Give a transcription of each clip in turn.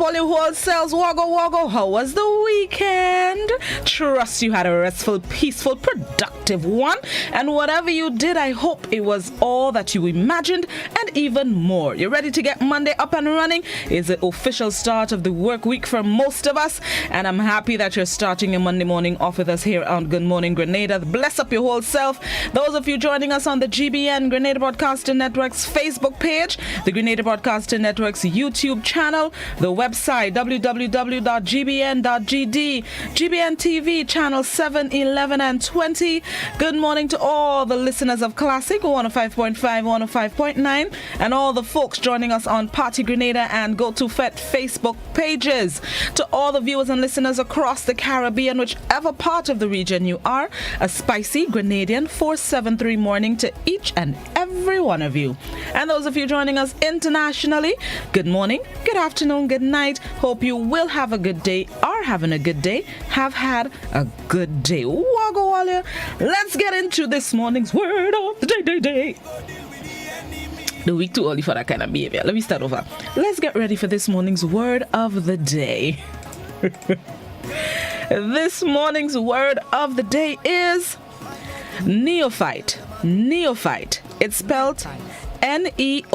all your whole selves. Woggle, woggle. How was the weekend? Trust you had a restful, peaceful, productive one. And whatever you did, I hope it was all that you imagined and even more. You ready to get Monday up and running? It's the official start of the work week for most of us. And I'm happy that you're starting your Monday morning off with us here on Good Morning Grenada. Bless up your whole self. Those of you joining us on the GBN Grenada Broadcasting Network's Facebook page, the Grenada Broadcasting Network's YouTube channel, the website www.gbn.gd, GBN TV channel 7, 11 and 20. Good morning to all the listeners of Classic 105.5, 105.9, and all the folks joining us on Party Grenada and Go To Fet Facebook pages. To all the viewers and listeners across the Caribbean, whichever part of the region you are, a spicy Grenadian 473 morning to each and every one of you. And those of you joining us internationally, good morning, good afternoon, good night. Hope you will have a good day, are having a good day, have had a good day. Wagga walla. Let's get into this morning's word of the day. The week too early for that kind of behavior. Let me start over. Let's get ready for this morning's word of the day. This morning's word of the day is neophyte. Neophyte. It's spelled Neophyte.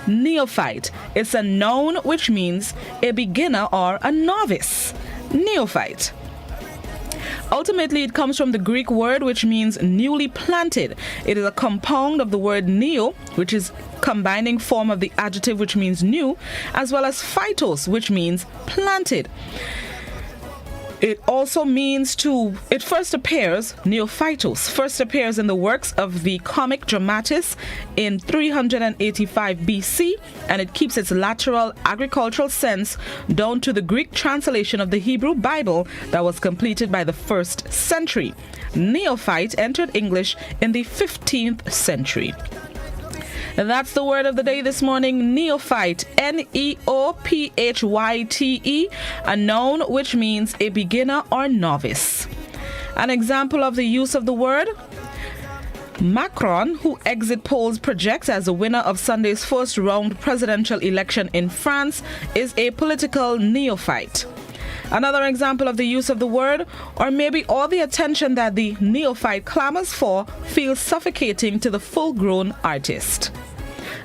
Neophyte. It's a noun which means a beginner or a novice. Neophyte. Ultimately, it comes from the Greek word which means newly planted. It is a compound of the word neo, which is combining form of the adjective which means new, as well as phytos, which means planted. It also means it first appears, neophytos, first appears in the works of the comic dramatis in 385 BC, and it keeps its lateral agricultural sense down to the Greek translation of the Hebrew Bible that was completed by the 1st century. Neophyte entered English in the 15th century. And that's the word of the day this morning, neophyte, Neophyte, a noun which means a beginner or novice. An example of the use of the word: Macron, who exit polls projects as the winner of Sunday's first round presidential election in France, is a political neophyte. Another example of the use of the word, or maybe all the attention that the neophyte clamors for feels suffocating to the full-grown artist.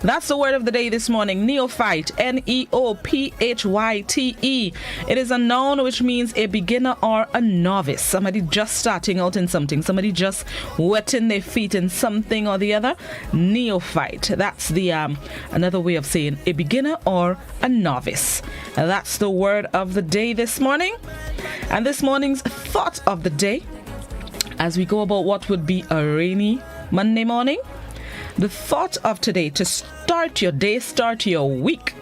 That's the word of the day this morning, neophyte, Neophyte. It is a noun which means a beginner or a novice, somebody just starting out in something, somebody just wetting their feet in something or the other. Neophyte. That's the another way of saying a beginner or a novice. That's the word of the day this morning. And this morning's thought of the day, as we go about what would be a rainy Monday morning. The thought of today, to start your day, start your week.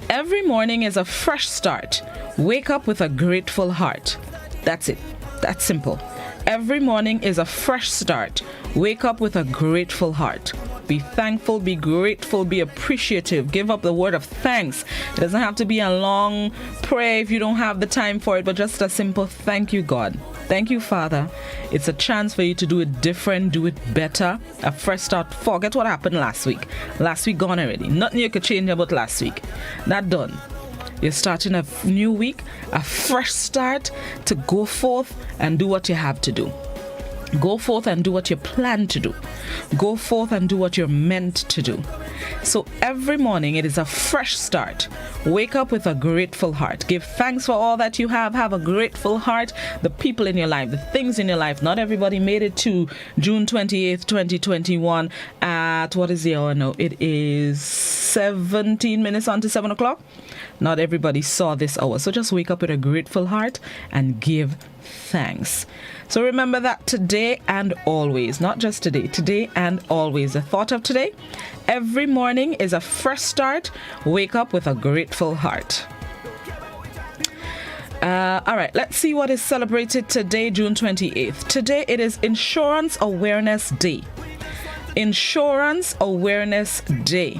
Every morning is a fresh start. Wake up with a grateful heart. That's it. That's simple. Every morning is a fresh start. Wake up with a grateful heart. Be thankful, be grateful, be appreciative. Give up the word of thanks. It doesn't have to be a long prayer if you don't have the time for it, but just a simple thank you, God. Thank you, Father. It's a chance for you to do it different, do it better. A fresh start. Forget what happened last week. Last week gone already. Nothing you could change about last week. Not done. You're starting a new week, a fresh start to go forth and do what you have to do. Go forth and do what you plan to do. Go forth and do what you're meant to do. So every morning it is a fresh start. Wake up with a grateful heart. Give thanks for all that you have. Have a grateful heart. The people in your life, the things in your life. Not everybody made it to June 28th, 2021 at, what is the hour now? It is 17 minutes on to 7 o'clock. Not everybody saw this hour. So just wake up with a grateful heart and give thanks. So remember that today and always, not just today and always. The thought of today, every morning is a fresh start. Wake up with a grateful heart. All right, let's see what is celebrated today, June 28th. Today it is Insurance Awareness Day. Insurance Awareness Day.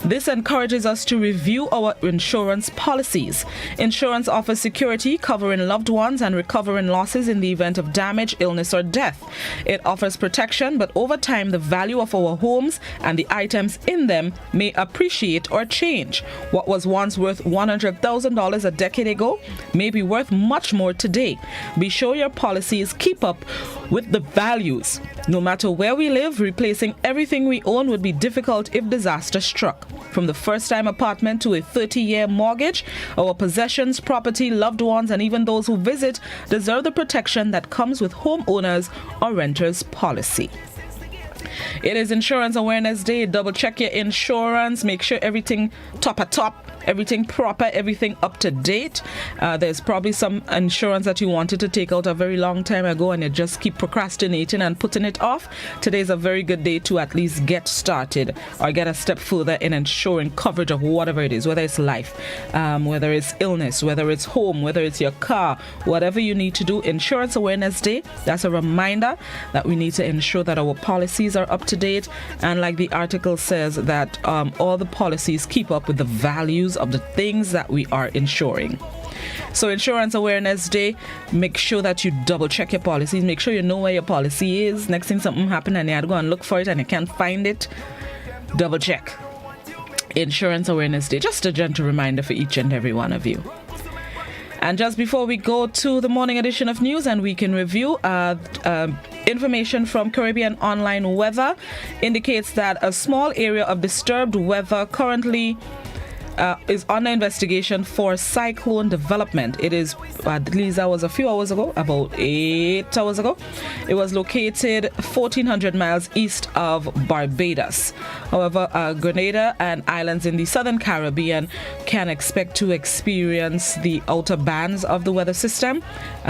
This encourages us to review our insurance policies. Insurance offers security, covering loved ones and recovering losses in the event of damage, illness, or death. It offers protection, but over time, the value of our homes and the items in them may appreciate or change. What was once worth $100,000 a decade ago may be worth much more today. Be sure your policies keep up with the values. No matter where we live, replacing everything we own would be difficult if disaster struck. From the first-time apartment to a 30-year mortgage, our possessions, property, loved ones, and even those who visit deserve the protection that comes with homeowners or renters policy. It is Insurance Awareness Day. Double check your insurance. Make sure everything top, everything proper, everything up to date. There's probably some insurance that you wanted to take out a very long time ago and you just keep procrastinating and putting it off. Today's a very good day to at least get started or get a step further in ensuring coverage of whatever it is, whether it's life, whether it's illness, whether it's home, whether it's your car, whatever you need to do. Insurance Awareness Day, that's a reminder that we need to ensure that our policies are up to date, and like the article says, that all the policies keep up with the values of the things that we are insuring. So Insurance Awareness Day, make sure that you double check your policies, make sure you know where your policy is. Next thing something happened and you had to go and look for it and you can't find it, double check. Insurance Awareness Day, just a gentle reminder for each and every one of you. And just before we go to the morning edition of news and week in review, information from Caribbean Online Weather indicates that a small area of disturbed weather currently is under investigation for cyclone development. It is, at least that was a few hours ago, about 8 hours ago. It was located 1,400 miles east of Barbados. However, Grenada and islands in the southern Caribbean can expect to experience the outer bands of the weather system.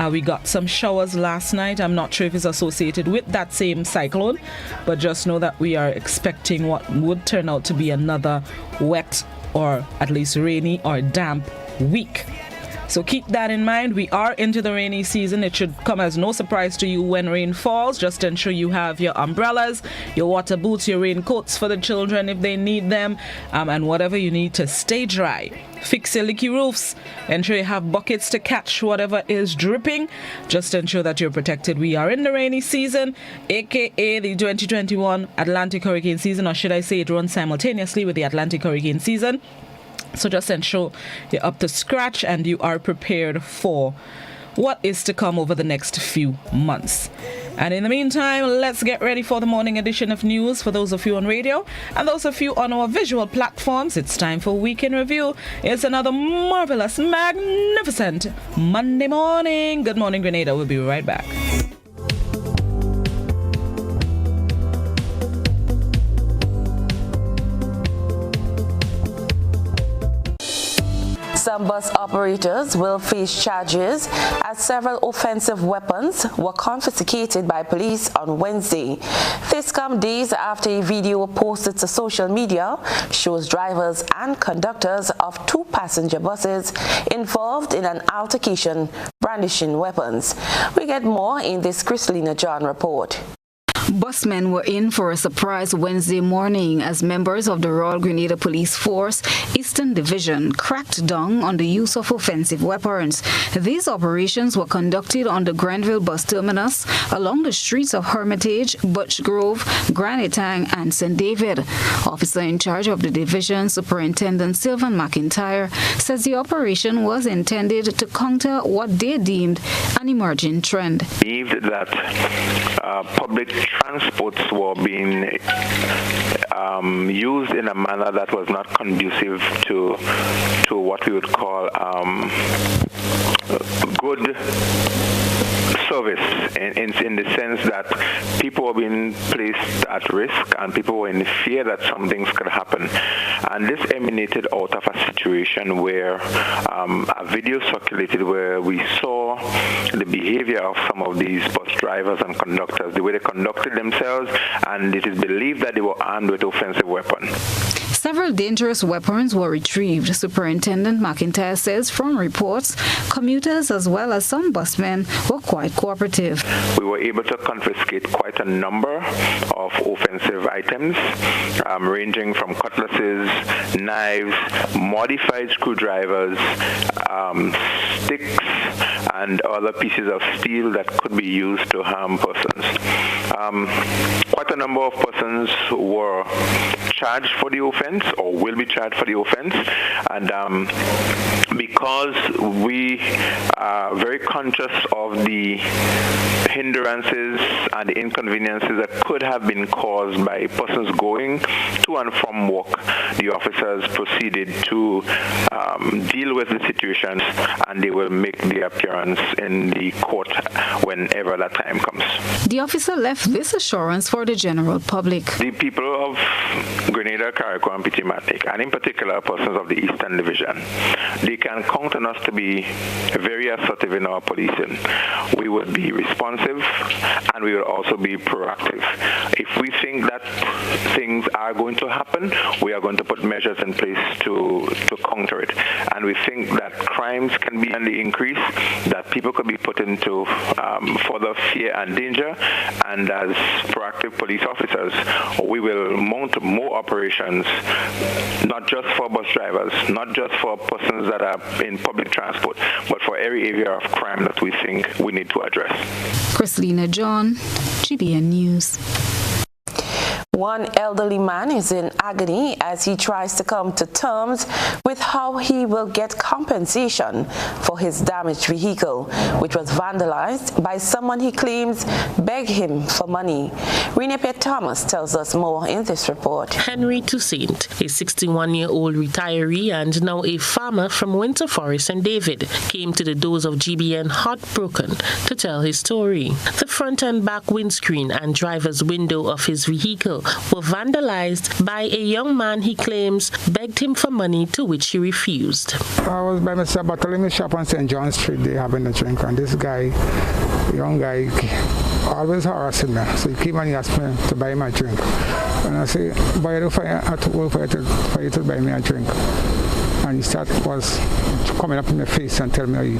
We got some showers last night. I'm not sure if it's associated with that same cyclone, but just know that we are expecting what would turn out to be another wet or at least rainy or damp week. So keep that in mind. We are into the rainy season. It should come as no surprise to you when rain falls. Just ensure you have your umbrellas, your water boots, your raincoats for the children if they need them, and whatever you need to stay dry. Fix your leaky roofs. Ensure you have buckets to catch whatever is dripping. Just ensure that you're protected. We are in the rainy season, aka the 2021 Atlantic hurricane season, or should I say it runs simultaneously with the Atlantic hurricane season. So just ensure you're up to scratch and you are prepared for what is to come over the next few months. And in the meantime, let's get ready for the morning edition of news. For those of you on radio and those of you on our visual platforms, it's time for Week in Review. It's another marvelous, magnificent Monday morning. Good morning, Grenada. We'll be right back. Some bus operators will face charges as several offensive weapons were confiscated by police on Wednesday. This comes days after a video posted to social media shows drivers and conductors of two passenger buses involved in an altercation brandishing weapons. We get more in this Christelina John report. Busmen were in for a surprise Wednesday morning as members of the Royal Grenada Police Force Eastern Division cracked down on the use of offensive weapons. These operations were conducted on the Grenville bus terminus along the streets of Hermitage, Butch Grove, Granite Tang, and St. David. Officer in charge of the division, Superintendent Sylvan McIntyre, says the operation was intended to counter what they deemed an emerging trend. Believed that public transports were being used in a manner that was not conducive to what we would call good service in the sense that people were being placed at risk and people were in fear that some things could happen. And this emanated out of a situation where a video circulated where we saw the behavior of some of these bus drivers and conductors, the way they conducted themselves, and it is believed that they were armed with offensive weapons. Several dangerous weapons were retrieved. Superintendent McIntyre says from reports, commuters as well as some busmen were quite cooperative. We were able to confiscate quite a number of offensive items, ranging from cutlasses, knives, modified screwdrivers, sticks, and other pieces of steel that could be used to harm persons. Quite a number of persons were charged for the offense or will be charged for the offense, and because we are very conscious of the hindrances and the inconveniences that could have been caused by persons going to and from work, the officers proceeded to deal with the situations, and they will make the appearance in the court whenever that time comes. The officer left this assurance for the general public. The people of Grenada, Carriacou, and Pittimatic, and in particular persons of the Eastern Division, they can count on us to be very assertive in our policing. We will be responsive, and we will also be proactive. If we think that things are going to happen, we are going to put measures in place to counter it. And we think that crimes can be on the increase, that people could be put into further fear and danger, and as proactive police officers, we will mount more operations, not just for bus drivers, not just for persons that are in public transport, but for every area of crime that we think we need to address. Christina John, GBN News. One elderly man is in agony as he tries to come to terms with how he will get compensation for his damaged vehicle, which was vandalized by someone he claims begged him for money. Renee Thomas tells us more in this report. Henry Toussaint, a 61-year-old retiree and now a farmer from Winter Forest and David, came to the doors of GBN heartbroken to tell his story. The front and back windscreen and driver's window of his vehicle were vandalized by a young man he claims begged him for money, to which he refused. I was by myself, but telling me shop on St. John Street, they having a drink, and this guy, young guy, always harassing me. So he came and he asked me to buy him a drink. And I say, boy, I don't have to work for you to buy me a drink. And he was coming up in my face and telling me,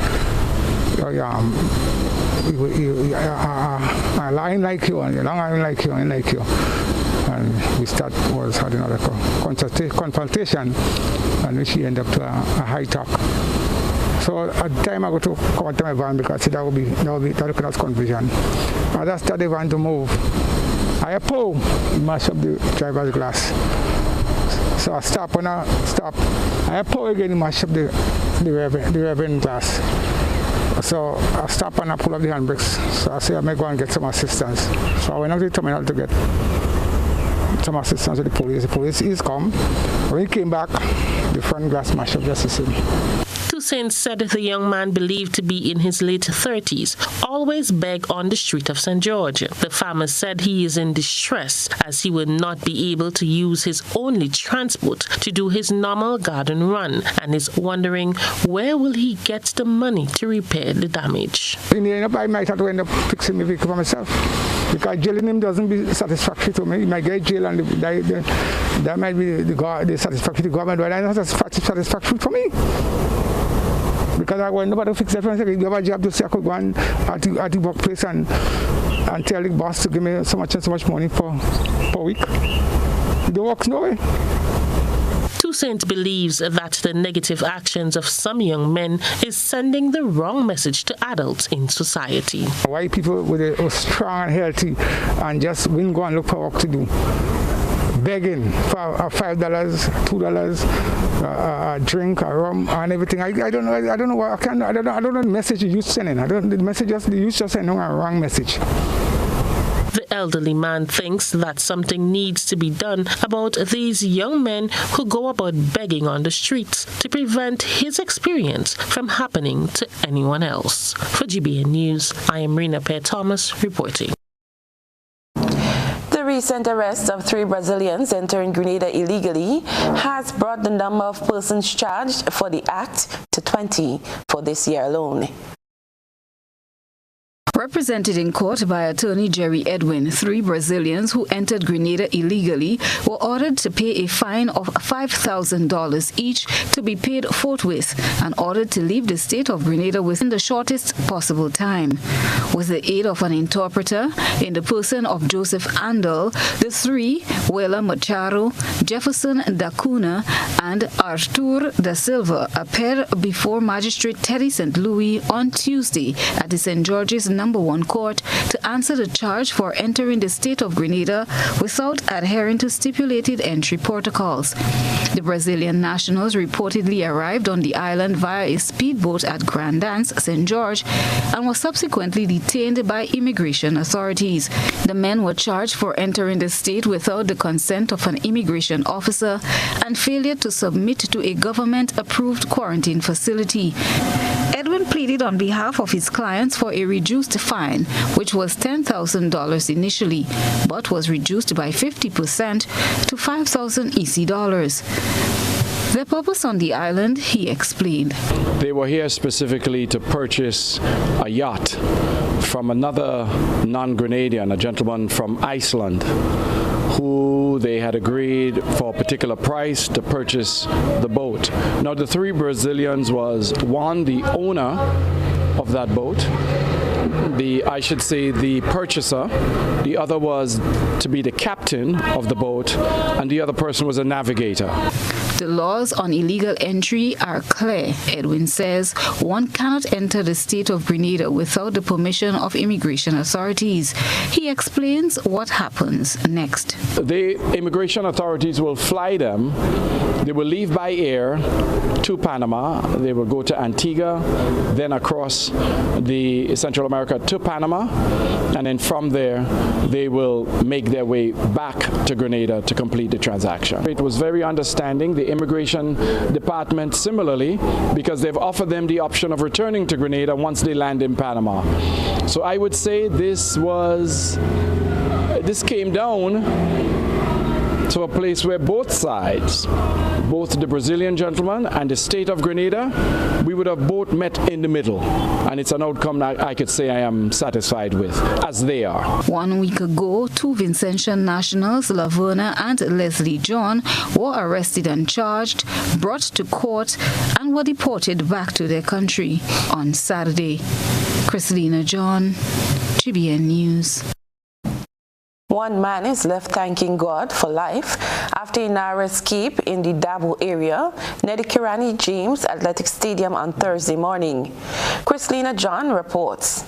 I like you, and I like you, I like you. And we was having another confrontation, and which he ended up to a high talk. So at the time I go to come out to my van because that would cause confusion. As I started the van to move, I mash up the driver's glass. So I stop, I pull again, mash up the rear glass. So I stop and I pull up the handbrakes. So I say I may go and get some assistance. So I went out to the terminal to get some assistance with the police. The police is come. When he came back, the front glass mashed up just the same. Toussaint said the young man, believed to be in his late 30s, always begged on the street of St. George. The farmer said he is in distress as he will not be able to use his only transport to do his normal garden run, and is wondering where will he get the money to repair the damage. In the end, I might have to end up fixing my vehicle for myself, because jailing him doesn't be satisfactory to me. He might get jail, and that might be the satisfactory to the government, but that's not satisfactory for me. Because I want nobody to fix it. If you have a job to say I could go on at the workplace and tell the boss to give me so much and so much money per week. It works no way. Toussaint believes that the negative actions of some young men is sending the wrong message to adults in society. Why people with a strong and healthy and just wouldn't go and look for work to do? Begging for $5, $2, a drink, a rum, and everything. I don't know what I don't know the message you sending. The message you just sending a wrong message. The elderly man thinks that something needs to be done about these young men who go about begging on the streets to prevent his experience from happening to anyone else. For GBN News, I am Rena Pear Thomas reporting. The recent arrest of 3 Brazilians entering Grenada illegally has brought the number of persons charged for the act to 20 for this year alone. Represented in court by attorney Jerry Edwin, 3 Brazilians who entered Grenada illegally were ordered to pay a fine of $5,000 each to be paid forthwith and ordered to leave the state of Grenada within the shortest possible time. With the aid of an interpreter in the person of Joseph Andal, the 3, Wela Macharo, Jefferson da Cunha, and Artur da Silva, appeared before Magistrate Teddy St. Louis on Tuesday at the St. George's No. 1 Court to answer the charge for entering the state of Grenada without adhering to stipulated entry protocols. The Brazilian nationals reportedly arrived on the island via a speedboat at Grand Anse, St. George, and were subsequently detained by immigration authorities. The men were charged for entering the state without the consent of an immigration officer and failure to submit to a government-approved quarantine facility. Edwin pleaded on behalf of his clients for a reduced fine, which was $10,000 initially, but was reduced by 50% to 5,000 EC dollars. Their purpose on the island, he explained. They were here specifically to purchase a yacht from another non-Grenadian, a gentleman from Iceland, who they had agreed for a particular price to purchase the boat. Now, the 3 Brazilians was, one, the owner of that boat, the purchaser. The other was to be the captain of the boat, and the other person was a navigator. The laws on illegal entry are clear, Edwin says. One cannot enter the state of Grenada without the permission of immigration authorities. He explains what happens next. The immigration authorities will fly them. They will leave by air to Panama. They will go to Antigua, then across the Central America to Panama, and then from there they will make their way back to Grenada to complete the transaction. It was very understanding. The immigration department similarly, because they've offered them the option of returning to Grenada once they land in Panama. So I would say this came down to a place where both sides, both the Brazilian gentleman and the state of Grenada, we would have both met in the middle. And it's an outcome that I could say I am satisfied with, as they are. 1 week ago, 2 Vincentian nationals, Laverna and Leslie John, were arrested and charged, brought to court, and were deported back to their country on Saturday. Christelina John, GBN News. 1 man is left thanking God for life after a narrow escape in the Dabo area near the Kirani James Athletic Stadium on Thursday morning. Christelina John reports.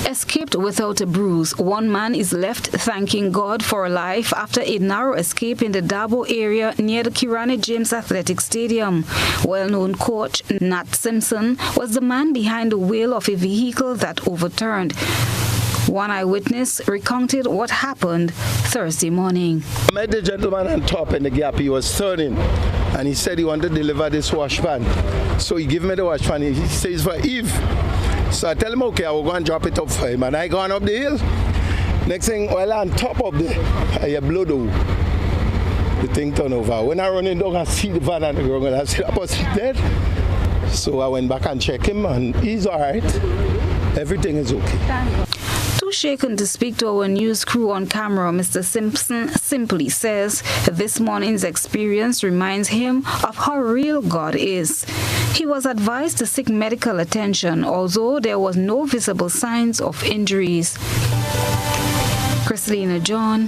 Escaped without a bruise, 1 man is left thanking God for life after a narrow escape in the Dabo area near the Kirani James Athletic Stadium. Well-known coach Nat Simpson was the man behind the wheel of a vehicle that overturned. 1 eyewitness recounted what happened Thursday morning. I met the gentleman on top in the gap. He was turning and he said he wanted to deliver this wash pan. So he gave me the wash pan. He says for Eve. So I tell him, okay, I will go and drop it up for him. And I gone up the hill. Next thing, while on top of I blow the thing turn over. When I run in down, I see the van on the ground and I see that person dead. So I went back and checked him and he's all right. Everything is okay. Too shaken to speak to our news crew on camera, Mr. Simpson simply says this morning's experience reminds him of how real God is. He was advised to seek medical attention, although there was no visible signs of injuries. Christelina John,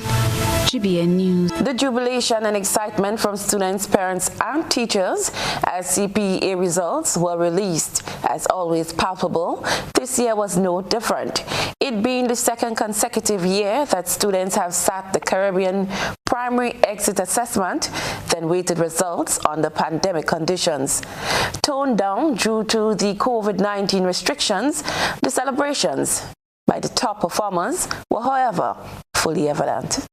GBN News. The jubilation and excitement from students, parents, and teachers as CPEA results were released, as always palpable, this year was no different. It being the 2nd consecutive year that students have sat the Caribbean primary exit assessment, then waited results under pandemic conditions. Toned down due to the COVID-19 restrictions, the celebrations by the top performers were, however, fully evident.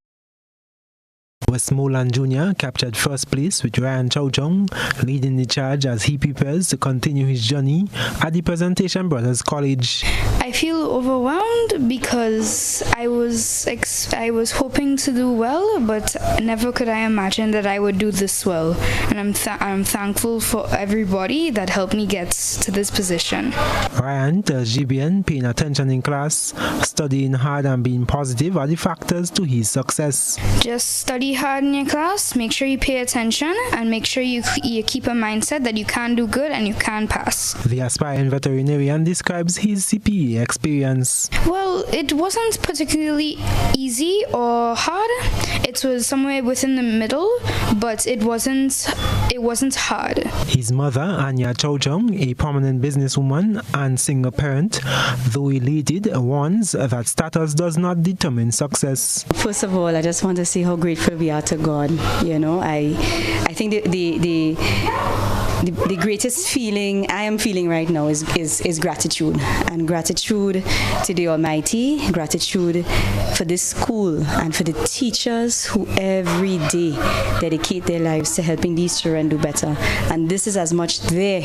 Westmoreland Jr. captured first place with Ryan Chow-Chung leading the charge as he prepares to continue his journey at the Presentation Brothers College. I feel overwhelmed because I was hoping to do well, but never could I imagine that I would do this well. and I'm thankful for everybody that helped me get to this position. Ryan tells GBN paying attention in class, studying hard and being positive are the factors to his success. Just study hard in your class, make sure you pay attention, and make sure you keep a mindset that you can do good and you can pass. The aspiring veterinarian describes his CPE experience. Well, it wasn't particularly easy or hard. It was somewhere within the middle, but it wasn't hard. His mother, Anya Chowchong, a prominent businesswoman and single parent, though elated, warns that status does not determine success. First of all, I just want to say how grateful we are to God. You know, I think the greatest feeling I am feeling right now is gratitude, and gratitude to the Almighty, gratitude for this school and for the teachers who every day dedicate their lives to helping these children do better. And this is as much their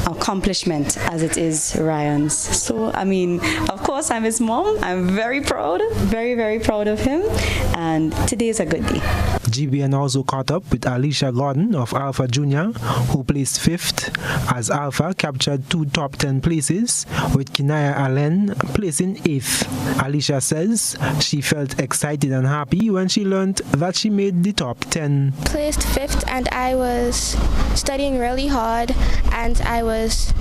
accomplishment as it is Ryan's. So, I mean, of course, I'm his mom. I'm very proud, very, very proud of him. And today is a good day. GBN also caught up with Alicia Gordon of Alpha Junior, who placed 5th, as Alpha captured 2 top 10 places, with Kinaya Allen placing 8th. Alicia says she felt excited and happy when she learned that she made the top 10. Placed 5th, and I was studying really hard, and I was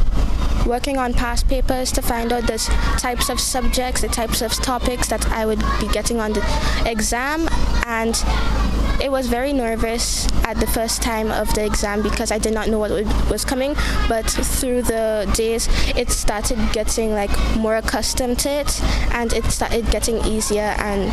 working on past papers to find out the types of subjects, the types of topics that I would be getting on the exam, and it was very nervous at the first time of the exam because I did not know what was coming, but through the days it started getting more accustomed to it, and it started getting easier, and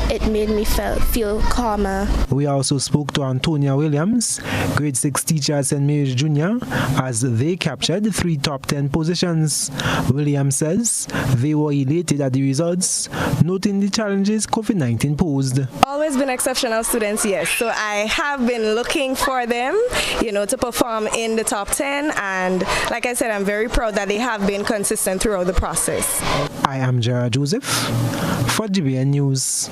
it made me feel calmer. We also spoke to Antonia Williams, grade 6 teacher at St. Mary's Junior, as they captured 3 top 10 positions. Williams says they were elated at the results, noting the challenges COVID-19 posed. Always been exceptional students, yes. So I have been looking for them, to perform in the top 10. And like I said, I'm very proud that they have been consistent throughout the process. I am Gerard Joseph for GBN News.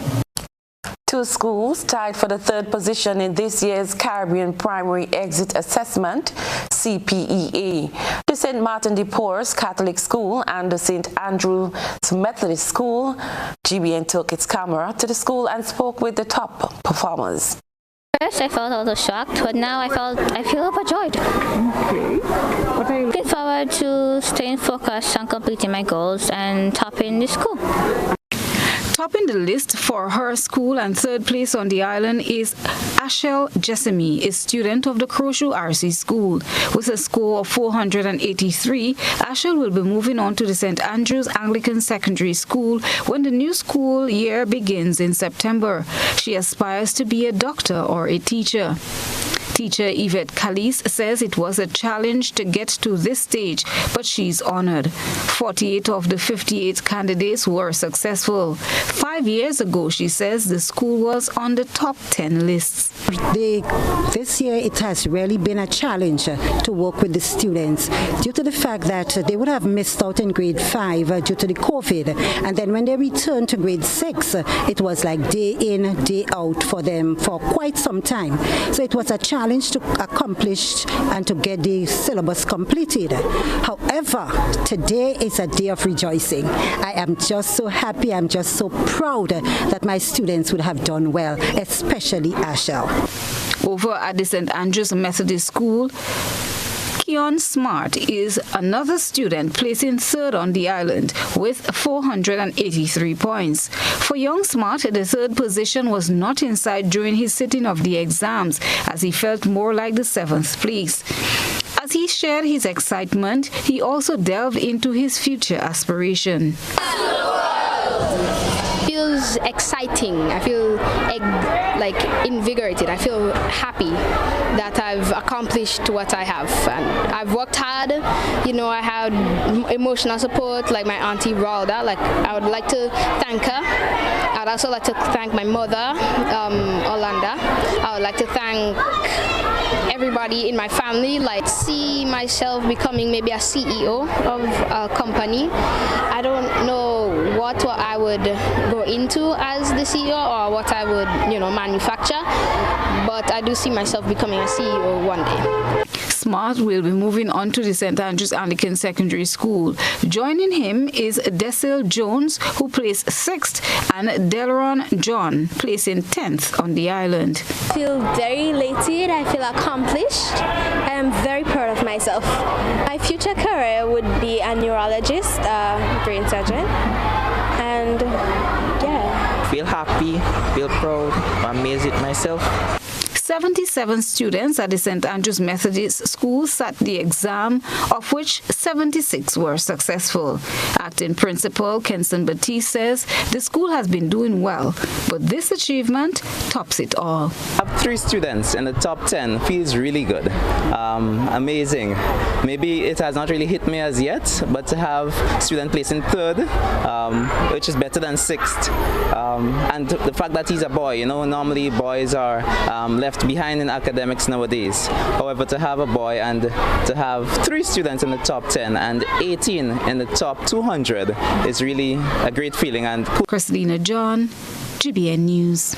2 schools tied for the 3rd position in this year's Caribbean Primary Exit Assessment, CPEA. The St. Martin de Porres Catholic School and the St. Andrew's Methodist School. GBN took its camera to the school and spoke with the top performers. First, I felt a little shocked, but now I feel overjoyed. Okay. What are you looking forward to? Staying focused on completing my goals and topping the school. Topping the list for her school and 3rd place on the island is Ashel Jessamy, a student of the Crochet RC School. With a score of 483, Ashel will be moving on to the St. Andrew's Anglican Secondary School when the new school year begins in September. She aspires to be a doctor or a teacher. Teacher Yvette Calise says it was a challenge to get to this stage, but she's honored. 48 of the 58 candidates were successful. 5 years ago, she says, the school was on the top 10 lists. This year, it has really been a challenge to work with the students due to the fact that they would have missed out in grade 5 due to the COVID. And then when they returned to grade 6, it was like day in, day out for them for quite some time. So it was a challenge to accomplish and to get the syllabus completed. However, today is a day of rejoicing. I am just so happy, I'm just so proud that my students would have done well, especially Ashel. Over at the St. Andrew's Methodist School, Keon Smart is another student placing 3rd on the island with 483 points. For young Smart, the 3rd position was not in sight during his sitting of the exams, as he felt more like the 7th place. As he shared his excitement, he also delved into his future aspiration. Feels exciting. I feel invigorated. I feel happy that I've accomplished what I have. And I've worked hard. I had emotional support, like my auntie Ralda. I would like to thank her. I'd also like to thank my mother, Orlando. I would like to thank everybody in my family. See myself becoming maybe a CEO of a company. I don't know what I would go into as the CEO or what I would, manufacture, but but I do see myself becoming a CEO one day. Smart will be moving on to the St. Andrews Anglican Secondary School. Joining him is Desil Jones, who placed 6th, and Delron John, placing 10th on the island. I feel very elated. I feel accomplished. I am very proud of myself. My future career would be a neurologist, brain surgeon, and yeah. Feel happy, feel proud, amazed with myself. 77 students at the St. Andrews Methodist School sat the exam, of which 76 were successful. Acting Principal Kenson Batiste says the school has been doing well, but this achievement tops it all. I have 3 students in the top 10. Feels really good. Amazing. Maybe it has not really hit me as yet, but to have student placing 3rd, which is better than 6th. And the fact that he's a boy, you know, normally boys are left behind in academics nowadays. However, to have a boy and to have 3 students in the top 10 and 18 in the top 200 is really a great feeling. And Christina John, GBN News.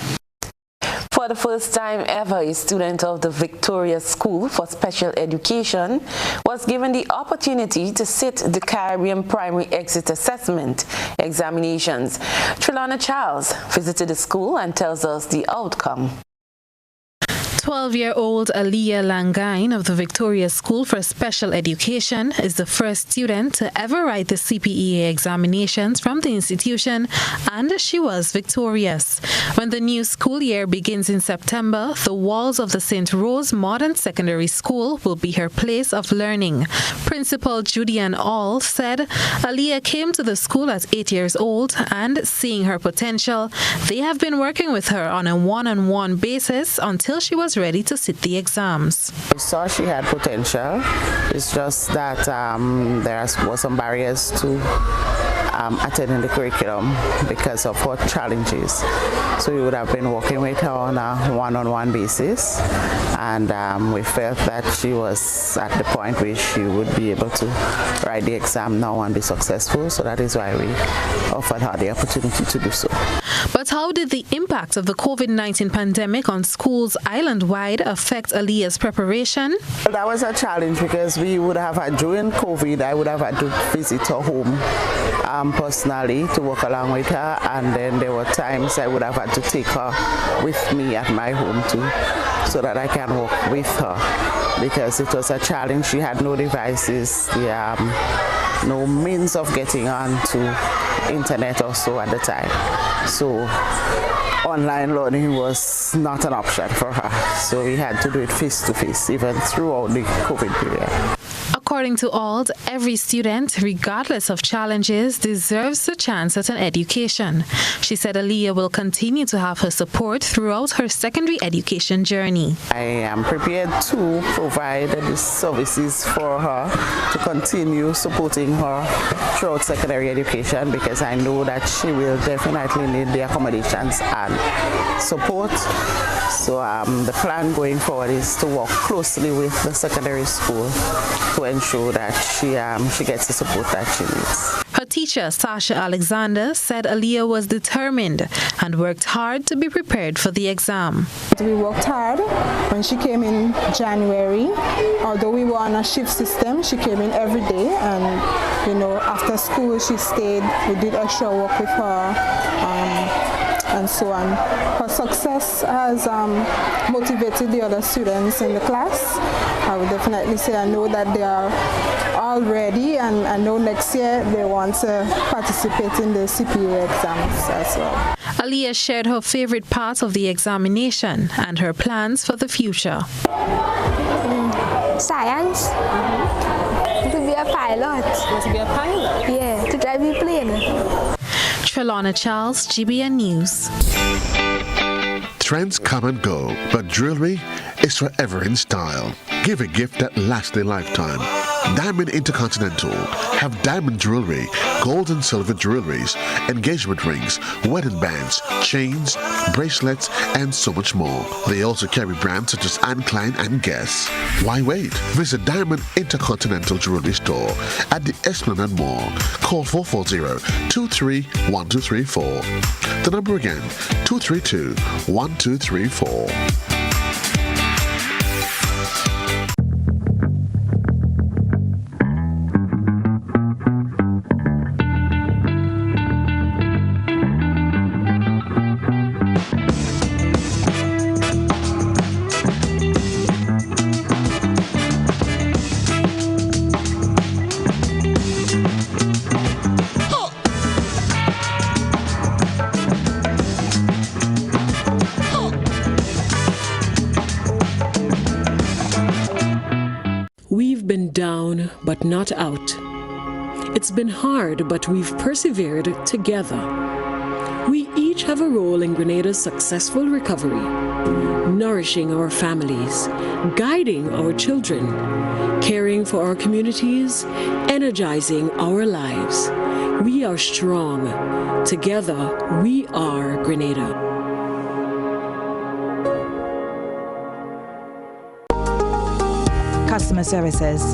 For the first time ever, a student of the Victoria School for Special Education was given the opportunity to sit the Caribbean Primary Exit Assessment examinations. Trelana Charles visited the school and tells us the outcome. 12-year-old Aliyah Langine of the Victoria School for Special Education is the first student to ever write the CPEA examinations from the institution, and she was victorious. When the new school year begins in September, the walls of the St. Rose Modern Secondary School will be her place of learning. Principal Judian All said Aliyah came to the school at 8 years old, and seeing her potential, they have been working with her on a one-on-one basis until she was ready to sit the exams. We saw she had potential. It's just that there was some barriers to attending the curriculum because of her challenges. So we would have been working with her on a one-on-one basis, and we felt that she was at the point where she would be able to write the exam now and be successful. So that is why we offered her the opportunity to do so. But how did the impact of the COVID-19 pandemic on schools island-wide affect Aliyah's preparation? Well, that was a challenge because we would have had, during COVID, I would have had to visit her home personally to work along with her, and then there were times I would have had to take her with me at my home too, so that I can work with her, because it was a challenge. She had no devices, no means of getting on to internet or so at the time. So online learning was not an option for her. So we had to do it face-to-face, even throughout the COVID period. According to Ald, every student, regardless of challenges, deserves a chance at an education. She said Aliyah will continue to have her support throughout her secondary education journey. I am prepared to provide the services for her to continue supporting her throughout secondary education, because I know that she will definitely need the accommodations and support. So the plan going forward is to work closely with the secondary school to ensure that she gets the support that she needs. Her teacher, Sasha Alexander, said Aliyah was determined and worked hard to be prepared for the exam. We worked hard. When she came in January, although we were on a shift system, she came in every day, and after school she stayed. We did extra work with her. And so on. Her success has motivated the other students in the class. I would definitely say I know that they are all ready, and I know next year they want to participate in the CPA exams as well. Aliyah shared her favorite part of the examination and her plans for the future. Science. To be a pilot. To be a pilot? Yeah, to drive a plane. Trelana Charles, GBN News. Trends come and go, but jewelry is forever in style. Give a gift that lasts a lifetime. Diamond Intercontinental have diamond jewelry, gold and silver jewelries, engagement rings, wedding bands, chains, bracelets, and so much more. They also carry brands such as Anne Klein and Guess. Why wait? Visit Diamond Intercontinental Jewelry Store at the Esplanade Mall. Call 440-23-1234. The number again, 232-1234. down but not out. It's been hard, but we've persevered together. We each have a role in Grenada's successful recovery, nourishing our families, guiding our children, caring for our communities, energizing our lives. We are strong. Together, we are Grenada. Customer services,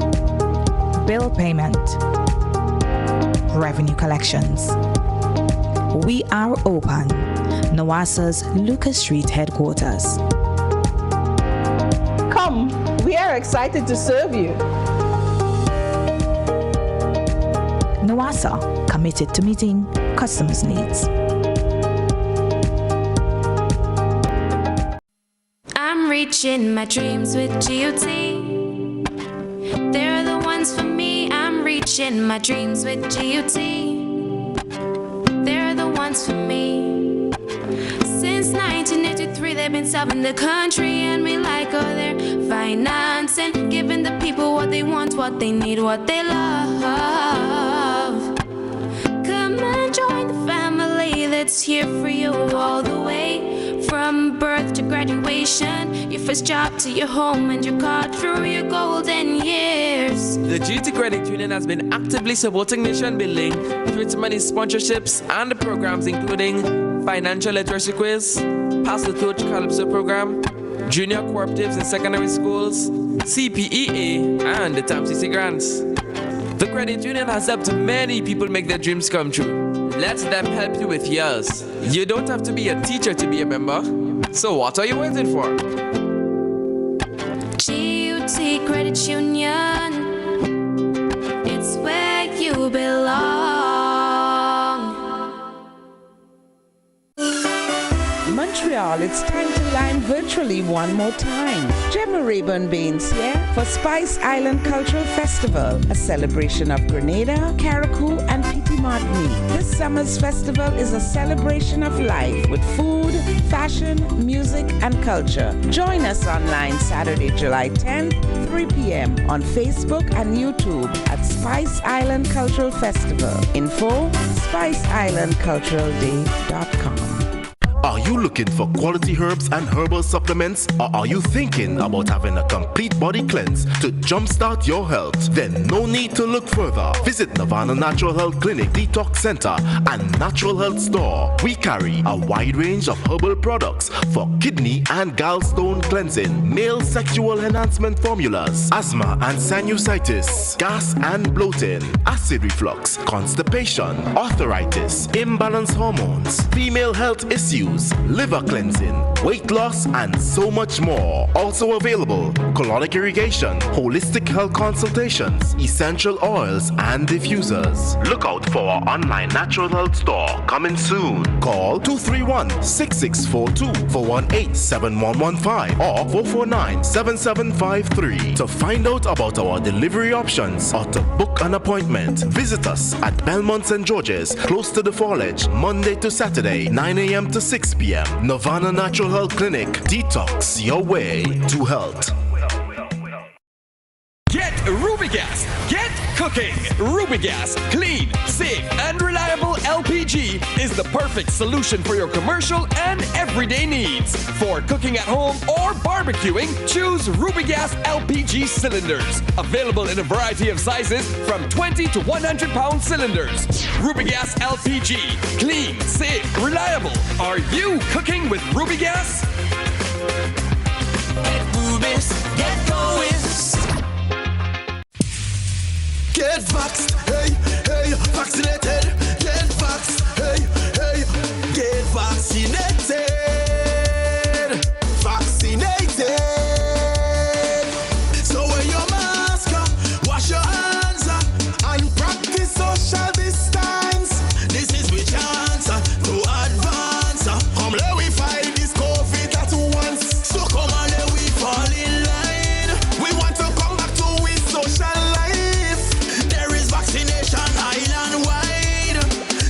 bill payment, revenue collections. We are open. NOASA's Lucas Street headquarters. Come, we are excited to serve you. NOASA, committed to meeting customers' needs. I'm reaching my dreams with GOT. They're the ones for me. I'm reaching my dreams with GOT. They're the ones for me. Since 1983, they've been serving the country, and we like all their financing, giving the people what they want, what they need, what they love. Come and join the family that's here for you all the way, from birth to graduation, your first job to your home and your car through your golden years. The GT Credit Union has been actively supporting nation building through its many sponsorships and programs, including financial literacy quiz, Pass the Torch Calypso program, junior cooperatives in secondary schools, CPEA, and the TAMCC grants. The credit union has helped many people make their dreams come true. Let them help you with yours. You don't have to be a teacher to be a member. So what are you waiting for? GUT Credit Union, it's where you belong. Montreal, it's time to line virtually one more time. Gemma Rayburn Baines here for Spice Island Cultural Festival, a celebration of Grenada, Carriacou, and Petit Martinique. This summer's festival is a celebration of life with food, fashion, music, and culture. Join us online Saturday, July 10th, 3 p.m. on Facebook and YouTube at Spice Island Cultural Festival. Info, spiceislandculturalday.com. Are you looking for quality herbs and herbal supplements, or are you thinking about having a complete body cleanse to jumpstart your health? Then no need to look further. Visit Nirvana Natural Health Clinic, Detox Center, and Natural Health Store. We carry a wide range of herbal products for kidney and gallstone cleansing, male sexual enhancement formulas, asthma and sinusitis, gas and bloating, acid reflux, constipation, arthritis, imbalanced hormones, female health issues, liver cleansing, weight loss, and so much more. Also available, colonic irrigation, holistic health consultations, essential oils, and diffusers. Look out for our online natural health store coming soon. Call 231-6642 418-7115 or 449-7753 to find out about our delivery options or to book an appointment. Visit us at Belmont St. George's, close to the Foliage, Monday to Saturday, 9 a.m. to 6 p.m. Nirvana Natural Health Clinic. Detox your way to health. Get Rubigas. Get cooking. Rubigas, clean, safe, and reliable LPG is the perfect solution for your commercial and everyday needs. For cooking at home or barbecuing, choose Rubigas LPG cylinders. Available in a variety of sizes from 20 to 100 pound cylinders. Rubigas LPG, clean, safe, reliable. Are you cooking with Rubigas? Get Rubis, get going. Get vaxxed, hey, hey, vaccinated. Get vaxxed, hey, hey, get vaccinated. Vaccinated. So wear your mask, wash your hands, and practice social distance. This is we chance to advance. Come let we fight this COVID at once. So come on, let we fall in line. We want to come back to we social life. Vaccination island wide.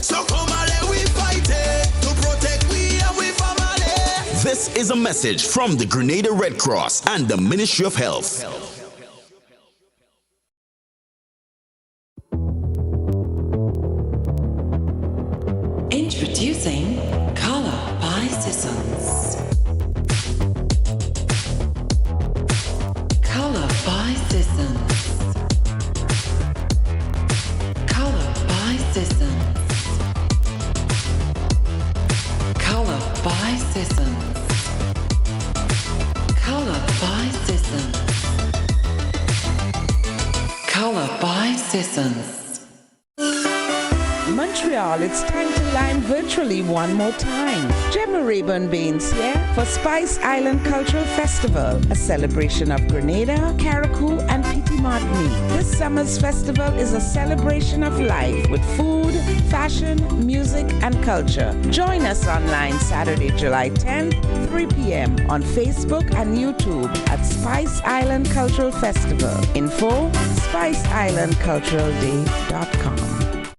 So come on, let we fight it to protect we and we family. This is a message from the Grenada Red Cross and the Ministry of Health. Introducing Color by Seasons. Color by Seasons. Color by Seasons. Color by Seasons. Color by Seasons. Color by Seasons. Montreal, it's time to line virtually one more time. Gemma Rayburn Baines here for Spice Island Cultural Festival, a celebration of Grenada, Carriacou, and Petit Martinique. This summer's festival is a celebration of life with food, fashion, music, and culture. Join us online Saturday, July 10th, 3 p.m. on Facebook and YouTube at Spice Island Cultural Festival. Info, spiceislandculturalday.com.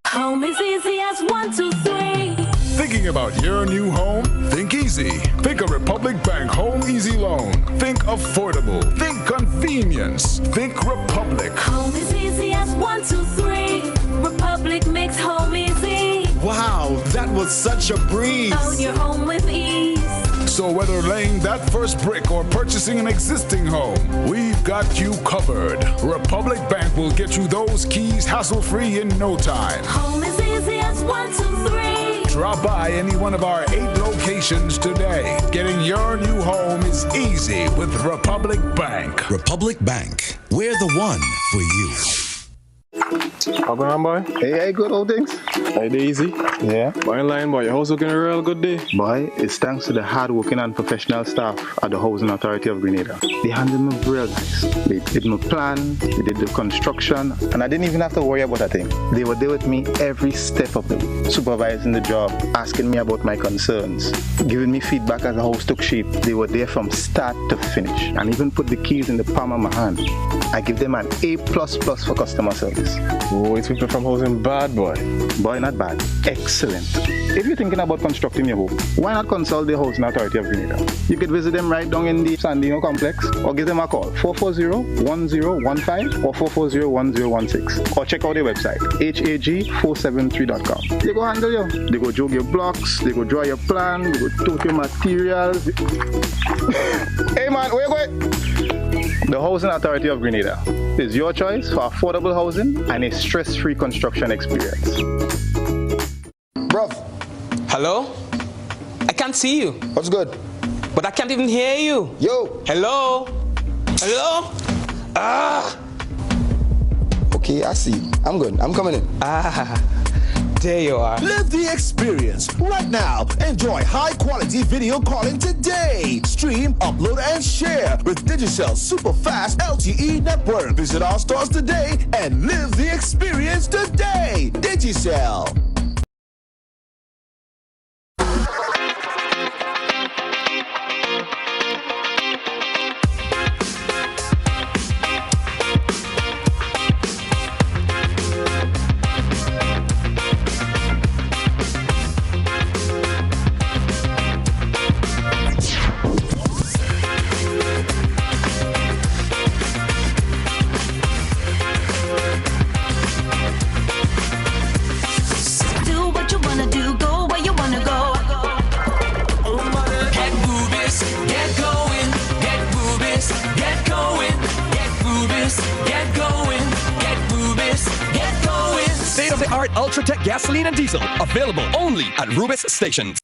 Home is easy as 1, 2, 3. Thinking about your new home? Think easy. Think of Republic Bank Home Easy Loan. Think affordable. Think convenience. Think Republic. Home is easy as 1, 2, 3. Republic makes home easy. Wow, that was such a breeze. Own your home with ease. So whether laying that first brick or purchasing an existing home, we've got you covered. Republic Bank will get you those keys hassle-free in no time. Home is easy as 1, 2, 3. Drop by any one of our 8 locations today. Getting your new home is easy with Republic Bank. Republic Bank, we're the one for you. How going on, boy? Hey, good old things. Hey, easy. Yeah. Boy, in line, boy. Your house looking a real good day. Boy, it's thanks to the hard-working and professional staff at the Housing Authority of Grenada. They handled me real nice. They did my plan, they did the construction, and I didn't even have to worry about a thing. They were there with me every step of the way, supervising the job, asking me about my concerns, giving me feedback as the house took shape. They were there from start to finish, and even put the keys in the palm of my hand. I give them an A++ for customer service. Oh, it's people from housing bad, boy. Boy, not bad. Excellent. If you're thinking about constructing your home, why not consult the Housing Authority of Grenada? You could visit them right down in the Sandino complex or give them a call 440-1015 or 440-1016 or check out their website hag473.com. They go handle you. They go jog your blocks, they go draw your plan, they go tote your materials. Hey man, where you going? The Housing Authority of Grenada is your choice for affordable housing and a stress-free construction experience. Bruv. Hello? I can't see you. What's good? But I can't even hear you. Yo. Hello? Hello? Ah! Okay, I see. I'm good. I'm coming in. Ah. There you are. Live the experience right now. Enjoy high-quality video calling today. Stream, upload, and share with Digicel super fast LTE network. Visit our stores today and live the experience today. Digicel. State-of-the-art Ultratech gasoline and diesel, available only at Rubis stations.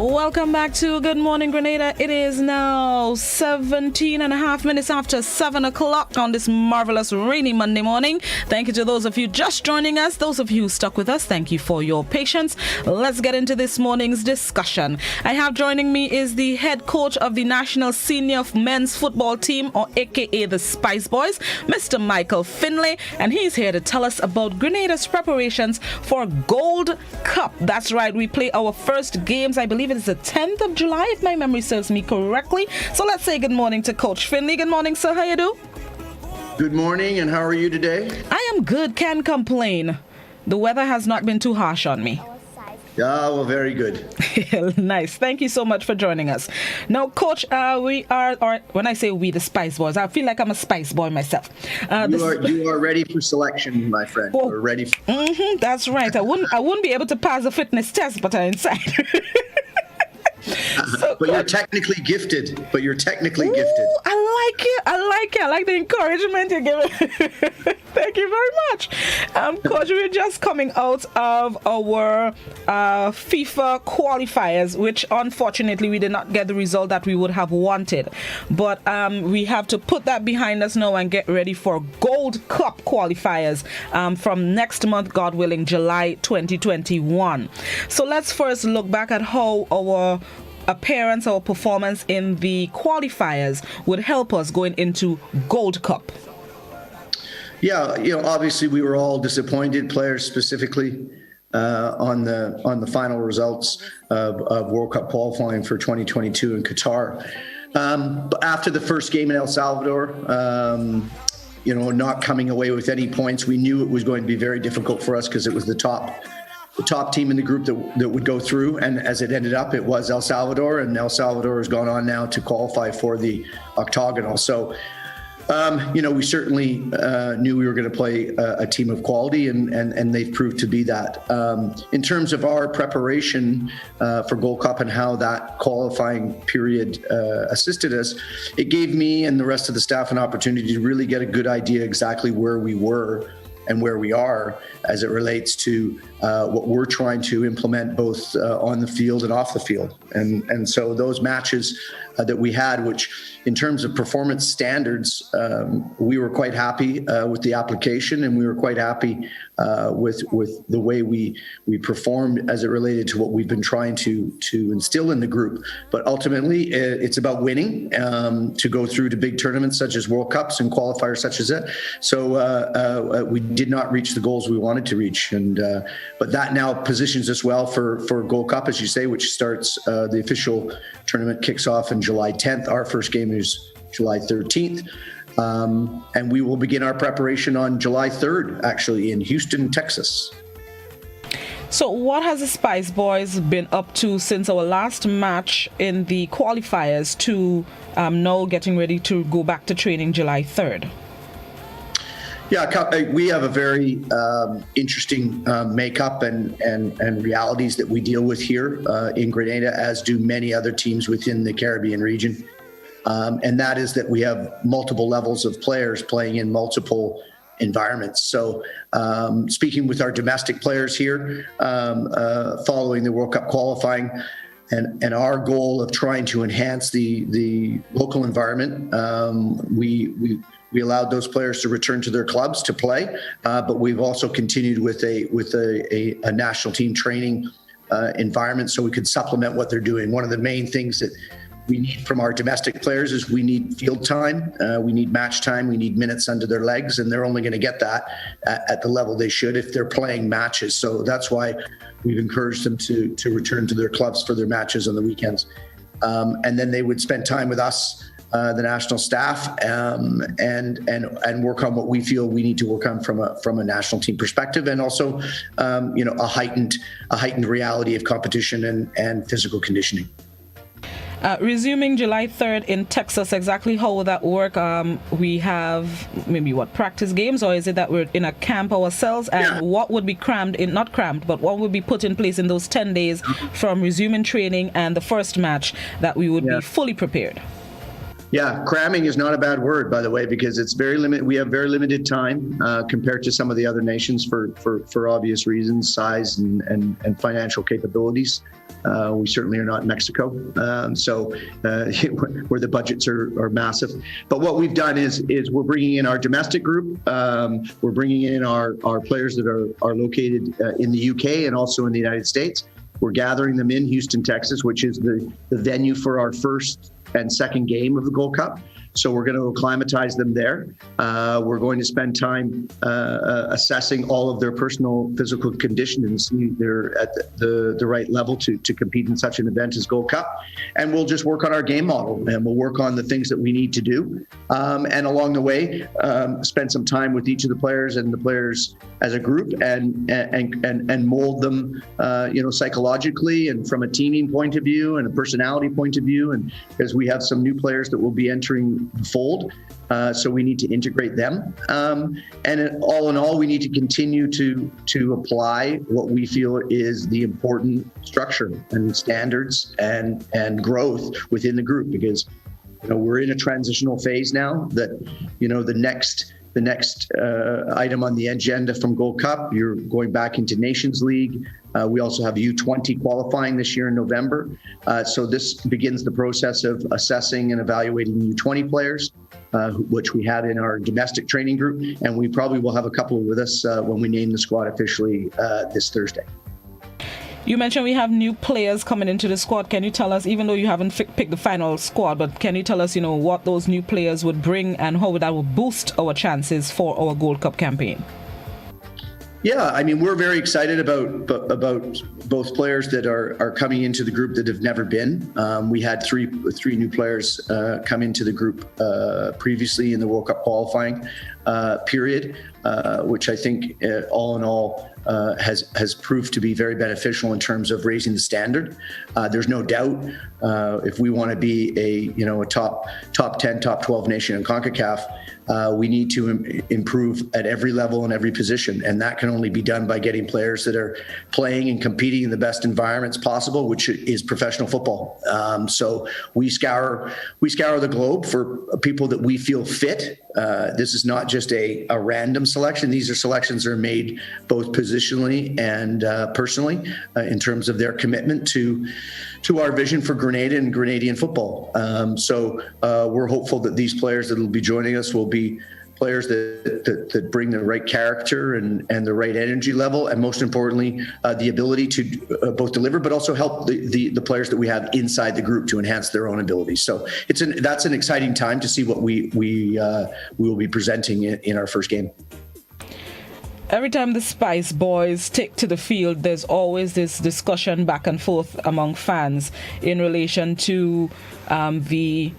Welcome back to Good Morning Grenada. It is now 17 and a half minutes after 7 o'clock on this marvelous rainy Monday morning. Thank you to those of you just joining us. Those of you who stuck with us, thank you for your patience. Let's get into this morning's discussion. I have joining me is the head coach of the National Senior Men's Football Team, or aka the Spice Boys, Mr. Michael Finlay, and he's here to tell us about Grenada's preparations for Gold Cup. That's right, we play our first games, I believe it's the 10th of July, if my memory serves me correctly. So let's say good morning to Coach Finlay. Good morning, sir. How you do? Good morning, and how are you today? I am good. Can't complain. The weather has not been too harsh on me. well, very good. Nice. Thank you so much for joining us. Now, Coach, we are, or when I say we, the Spice Boys, I feel like I'm a Spice Boy myself. You are ready for selection, my friend. Oh. We're ready. That's right. I wouldn't be able to pass a fitness test, but I'm inside. But you're technically gifted. Ooh, I like the encouragement you're giving. Thank you very much. Coach, we're just coming out of our FIFA qualifiers, which unfortunately we did not get the result that we would have wanted. But we have to put that behind us now and get ready for Gold Cup qualifiers from next month, God willing, July 2021. So let's first look back at how our appearance, our performance in the qualifiers would help us going into Gold Cup. Yeah, obviously we were all disappointed, players specifically, on the final results of World Cup qualifying for 2022 in Qatar. But after the first game in El Salvador, not coming away with any points, we knew it was going to be very difficult for us because it was the top team in the group that would go through, and as it ended up, it was El Salvador, and El Salvador has gone on now to qualify for the octagonal. So, we certainly knew we were going to play a team of quality, and they've proved to be that. In terms of our preparation for Gold Cup and how that qualifying period assisted us, it gave me and the rest of the staff an opportunity to really get a good idea exactly where we were and where we are as it relates to what we're trying to implement both on the field and off the field. And so those matches that we had, which in terms of performance standards, we were quite happy with the application, and we were quite happy with the way we performed as it related to what we've been trying to instill in the group. But ultimately, it's about winning to go through to big tournaments such as World Cups and qualifiers such as that. So we did not reach the goals we wanted to reach, but that now positions us well for Gold Cup, as you say, which starts the official tournament kicks off on July 10th. Our first game is July 13th. And we will begin our preparation on July 3rd, actually, in Houston, Texas. So what has the Spice Boys been up to since our last match in the qualifiers to now getting ready to go back to training July 3rd? Yeah, we have a very interesting makeup and realities that we deal with here in Grenada, as do many other teams within the Caribbean region. And that is that we have multiple levels of players playing in multiple environments. So speaking with our domestic players here, following the World Cup qualifying, and our goal of trying to enhance the local environment, we allowed those players to return to their clubs to play, but we've also continued with a national team training environment so we could supplement what they're doing. One of the main things that we need from our domestic players is we need field time, we need match time, we need minutes under their legs, and they're only going to get that at the level they should if they're playing matches. So that's why we've encouraged them to return to their clubs for their matches on the weekends. And then they would spend time with us, the national staff, and work on what we feel we need to work on from a national team perspective, and also a heightened reality of competition and physical conditioning. Resuming July 3rd in Texas, exactly how will that work? We have maybe practice games, or is it that we're in a camp ourselves? And what would be what would be put in place in those 10 days from resuming training and the first match that we would be fully prepared? Yeah, cramming is not a bad word, by the way, because it's very limited. We have very limited time compared to some of the other nations for obvious reasons, size and financial capabilities. We certainly are not Mexico, where the budgets are massive. But what we've done is we're bringing in our domestic group. We're bringing in our players that are located in the UK and also in the United States. We're gathering them in Houston, Texas, which is the venue for our first and second game of the Gold Cup. So we're going to acclimatize them there. We're going to spend time assessing all of their personal physical condition and see they're at the right level to compete in such an event as Gold Cup. And we'll just work on our game model, and we'll work on the things that we need to do. And along the way, spend some time with each of the players and the players as a group, and mold them, psychologically and from a teaming point of view and a personality point of view. And as we have some new players that will be entering the fold, so we need to integrate them. And all in all, we need to continue to apply what we feel is the important structure and standards and growth within the group, because we're in a transitional phase now that the next item on the agenda from Gold Cup, you're going back into Nations League. We also have U20 qualifying this year in November. So this begins the process of assessing and evaluating U20 players, which we had in our domestic training group. And we probably will have a couple with us when we name the squad officially this Thursday. You mentioned we have new players coming into the squad. Can you tell us, even though you haven't picked the final squad, but can you tell us, what those new players would bring and how that would boost our chances for our Gold Cup campaign? Yeah, I mean, we're very excited about both players that are coming into the group that have never been. We had three new players come into the group previously in the World Cup qualifying period, which I think all in all has proved to be very beneficial in terms of raising the standard. There's no doubt if we want to be a top 10, top 12 nation in CONCACAF, we need to improve at every level and every position, and that can only be done by getting players that are playing and competing in the best environments possible, which is professional football. So we scour the globe for people that we feel fit. This is not just a random selection. These are selections that are made both positionally and personally in terms of their commitment to our vision for Grenada and Grenadian football. So we're hopeful that these players that will be joining us will be players that bring the right character and the right energy level, and most importantly, the ability to both deliver, but also help the players that we have inside the group to enhance their own abilities. So that's an exciting time to see what we will be presenting in our first game. Every time the Spice Boys take to the field, there's always this discussion back and forth among fans in relation to the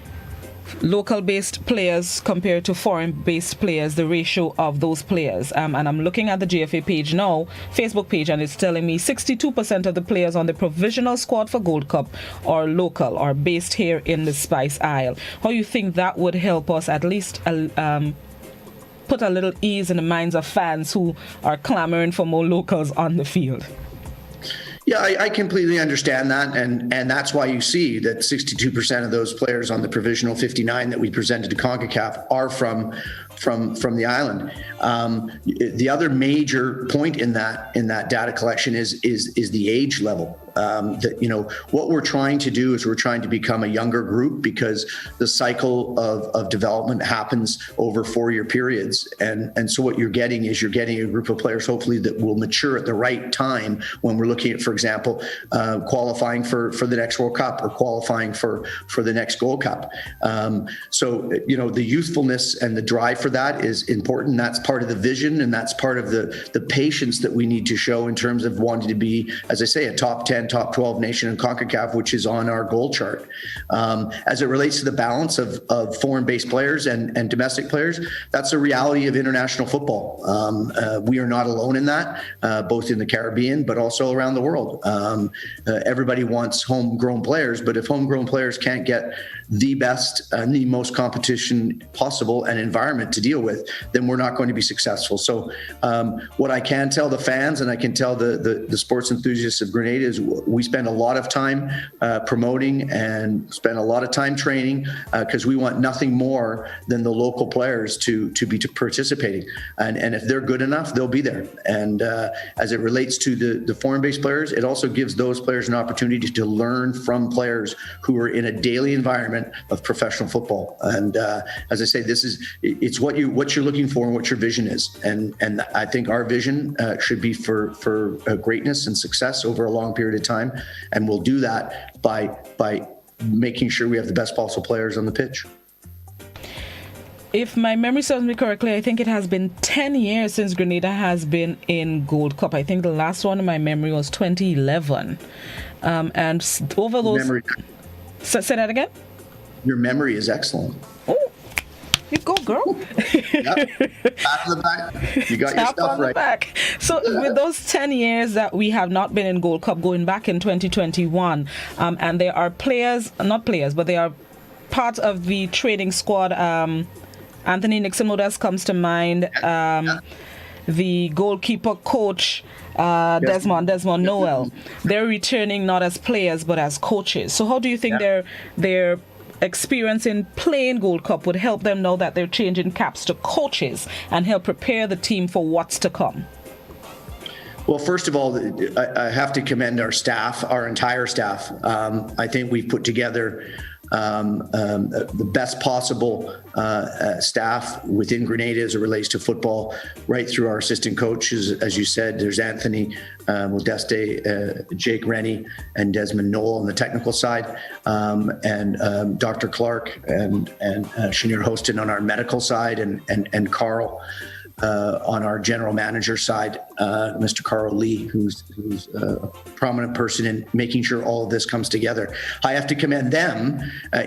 local-based players compared to foreign-based players, the ratio of those players. And I'm looking at the GFA page now, Facebook page, and it's telling me 62% of the players on the provisional squad for Gold Cup are local or based here in the Spice Isle. How you think that would help us at least put a little ease in the minds of fans who are clamoring for more locals on the field? Yeah, I completely understand that, and that's why you see that 62% of those players on the provisional 59 that we presented to CONCACAF are from the island. The other major point in that data collection is the age level. What we're trying to do is we're trying to become a younger group, because the cycle of development happens over 4-year periods, and so what you're getting is a group of players hopefully that will mature at the right time when we're looking at, for example, qualifying for the next World Cup or qualifying for the next Gold Cup. The youthfulness and the drive for that is important. That's part of the vision, and that's part of the patience that we need to show in terms of wanting to be, as I say, a top 10, top 12 nation in CONCACAF, which is on our goal chart. As it relates to the balance of foreign-based players and domestic players, that's a reality of international football. We are not alone in that, both in the Caribbean, but also around the world. Everybody wants homegrown players, but if homegrown players can't get the best and the most competition possible and environment to deal with, then we're not going to be successful. So what I can tell the fans, and I can tell the sports enthusiasts of Grenada, is we spend a lot of time promoting and spend a lot of time training, because we want nothing more than the local players to be participating. And if they're good enough, they'll be there. And as it relates to the foreign-based players, it also gives those players an opportunity to learn from players who are in a daily environment of professional football. And as I say, it's what you're looking for and what your vision is. And I think our vision should be for greatness and success over a long period of time. And we'll do that by making sure we have the best possible players on the pitch. if my memory serves me correctly, I think it has been 10 years since Grenada has been in Gold Cup. I think the last one in my memory was 2011. And over those... Memory. Say that again? Your memory is excellent. Oh, you go, girl. Yep. Pat on the back. You got your stuff right. Back. So with those 10 years that we have not been in Gold Cup, going back in 2021, and there are players, not players, but they are part of the training squad. Anthony Nixon Modest comes to mind. The goalkeeper coach, Desmond Noel. They're returning not as players but as coaches. So how do you think their experience in playing Gold Cup would help them know that they're changing caps to coaches and help prepare the team for what's to come? Well, first of all, I have to commend our staff, our entire staff. I think we've put together the best possible staff within Grenada as it relates to football, right through our assistant coaches. As you said, there's Anthony Modeste, Jake Rennie, and Desmond Noel on the technical side, and Dr. Clark and Shanir Hostin on our medical side, and Carl on our general manager side, Mr. Carl Lee, who's a prominent person in making sure all of this comes together. I have to commend them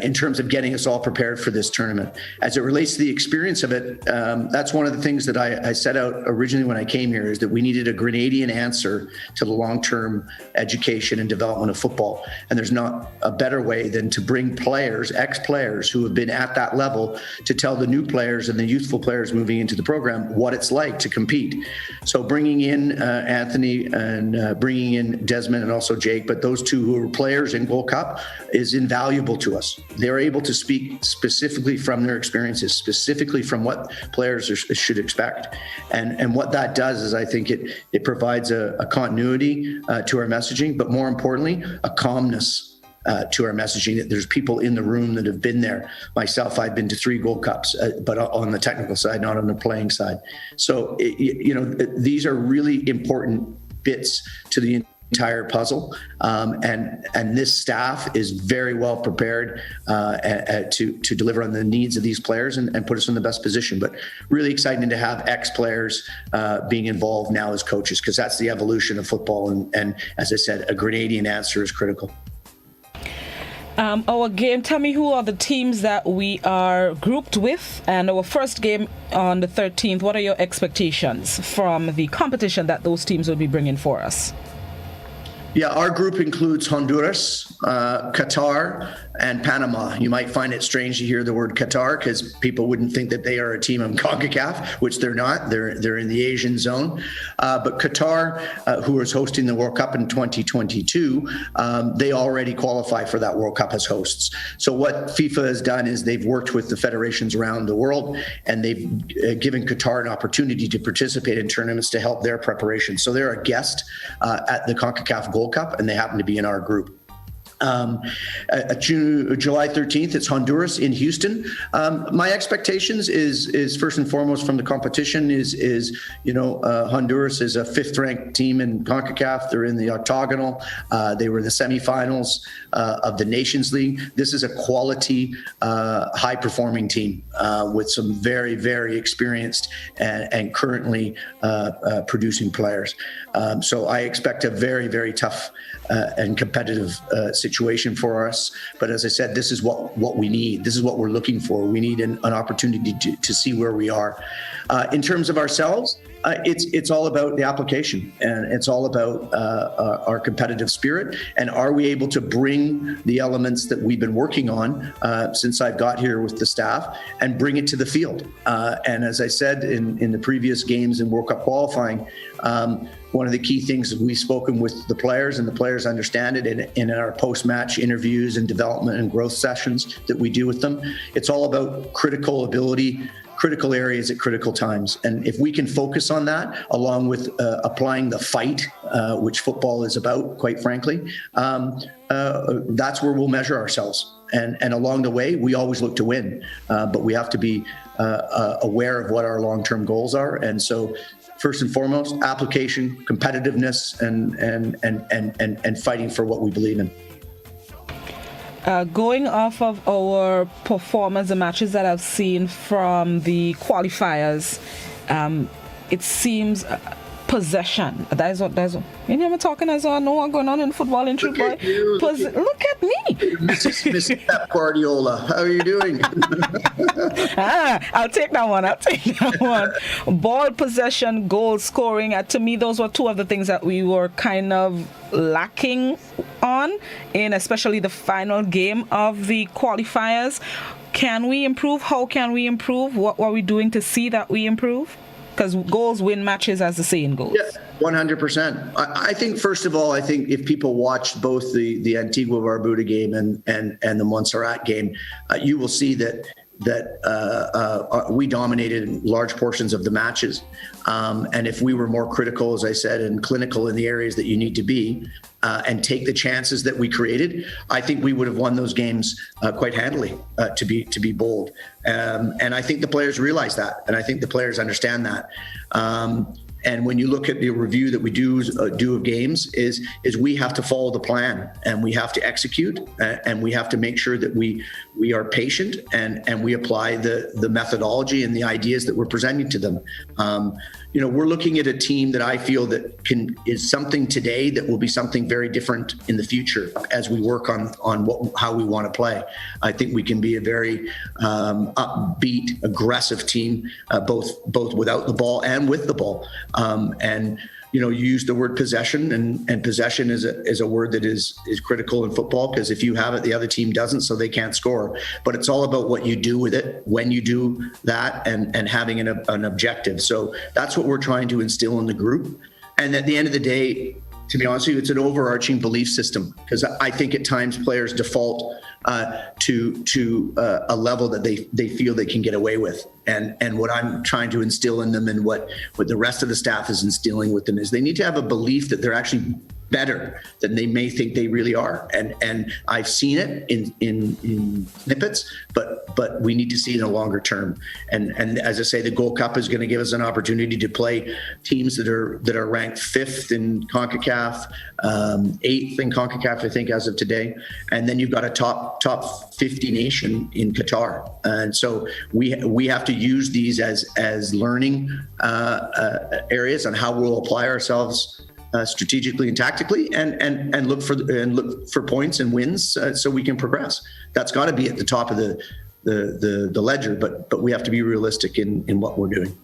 in terms of getting us all prepared for this tournament. As it relates to the experience of it, that's one of the things that I set out originally when I came here, is that we needed a Grenadian answer to the long-term education and development of football. And there's not a better way than to bring players, ex-players who have been at that level, to tell the new players and the youthful players moving into the program what it's like to compete. So bringing in Anthony and bringing in Desmond and also Jake, but those two who are players in Gold Cup, is invaluable to us. They're able to speak specifically from their experiences, specifically from what players should expect. And what that does is, I think it provides a continuity to our messaging, but more importantly, a calmness to our messaging, that there's people in the room that have been there. Myself, I've been to 3 Gold Cups, but on the technical side, not on the playing side. So, these are really important bits to the entire puzzle. And this staff is very well prepared to deliver on the needs of these players and put us in the best position. But really exciting to have ex-players being involved now as coaches, because that's the evolution of football. And as I said, a Grenadian answer is critical. Our game, tell me who are the teams that we are grouped with, and our first game on the 13th, what are your expectations from the competition that those teams will be bringing for us? Yeah, our group includes Honduras, Qatar, and Panama. You might find it strange to hear the word Qatar, because people wouldn't think that they are a team of CONCACAF, which they're not. They're in the Asian zone. But Qatar, who is hosting the World Cup in 2022, they already qualify for that World Cup as hosts. So what FIFA has done is they've worked with the federations around the world, and they've given Qatar an opportunity to participate in tournaments to help their preparation. So they're a guest at the CONCACAF Gold Cup, and they happen to be in our group. July 13th, it's Honduras in Houston. My expectations is first and foremost from the competition is Honduras is a 5th ranked team in CONCACAF. They're in the octagonal. They were in the semifinals of the Nations League. This is a quality, high performing team with some very, very experienced and currently producing players. So I expect a very, very tough and competitive situation for us. But as I said, this is what we need. This is what we're looking for. We need an opportunity to see where we are. In terms of ourselves, it's all about the application, and it's all about our competitive spirit. And are we able to bring the elements that we've been working on since I've got here with the staff and bring it to the field? And as I said in the previous games in World Cup qualifying, one of the key things is we've spoken with the players, and the players understand it in our post-match interviews and development and growth sessions that we do with them. It's all about critical ability, critical areas at critical times. And if we can focus on that, along with applying the fight, which football is about, quite frankly, that's where we'll measure ourselves. And along the way, we always look to win, but we have to be aware of what our long-term goals are. And so first and foremost, application, competitiveness, and fighting for what we believe in. Going off of our performance, the matches that I've seen from the qualifiers, it seems possession. That's what. You know, I'm talking as I know what's going on in football in True Boy. Look at me, Mrs. Pep Guardiola. How are you doing? I'll take that one. Ball possession, goal scoring. To me, those were two of the things that we were kind of lacking on in especially the final game of the qualifiers. Can we improve? How can we improve? What are we doing to see that we improve? Because goals win matches, as the saying goes. Yeah, 100%. I think, first of all, I think if people watch both the Antigua Barbuda game and the Montserrat game, you will see that we dominated large portions of the matches. And if we were more critical, as I said, and clinical in the areas that you need to be, and take the chances that we created, I think we would have won those games quite handily, to be bold. And I think the players realize that, and I think the players understand that. And when you look at the review that we do of games, is we have to follow the plan, and we have to execute, and we have to make sure that we are patient and we apply the methodology and the ideas that we're presenting to them. We're looking at a team that I feel that is something today that will be something very different in the future as we work on how we want to play. I think we can be a very upbeat, aggressive team, both without the ball and with the ball. You use the word possession, and possession is a word that is critical in football, because if you have it, the other team doesn't, so they can't score. But it's all about what you do with it when you do that, and having an objective. So that's what we're trying to instill in the group. And at the end of the day, to be honest with you, it's an overarching belief system, because I think at times players default to a level that they feel they can get away with. And what I'm trying to instill in them, and what the rest of the staff is instilling with them, is they need to have a belief that they're actually better than they may think they really are. And I've seen it in snippets, but we need to see it in a longer term. And as I say, the Gold Cup is going to give us an opportunity to play teams that are ranked 5th in CONCACAF, 8th in CONCACAF, I think, as of today. And then you've got a top 50 nation in Qatar. And so we have to use these as learning areas on how we'll apply ourselves strategically and tactically, and look for points and wins, so we can progress. That's got to be at the top of the ledger, but we have to be realistic in what we're doing.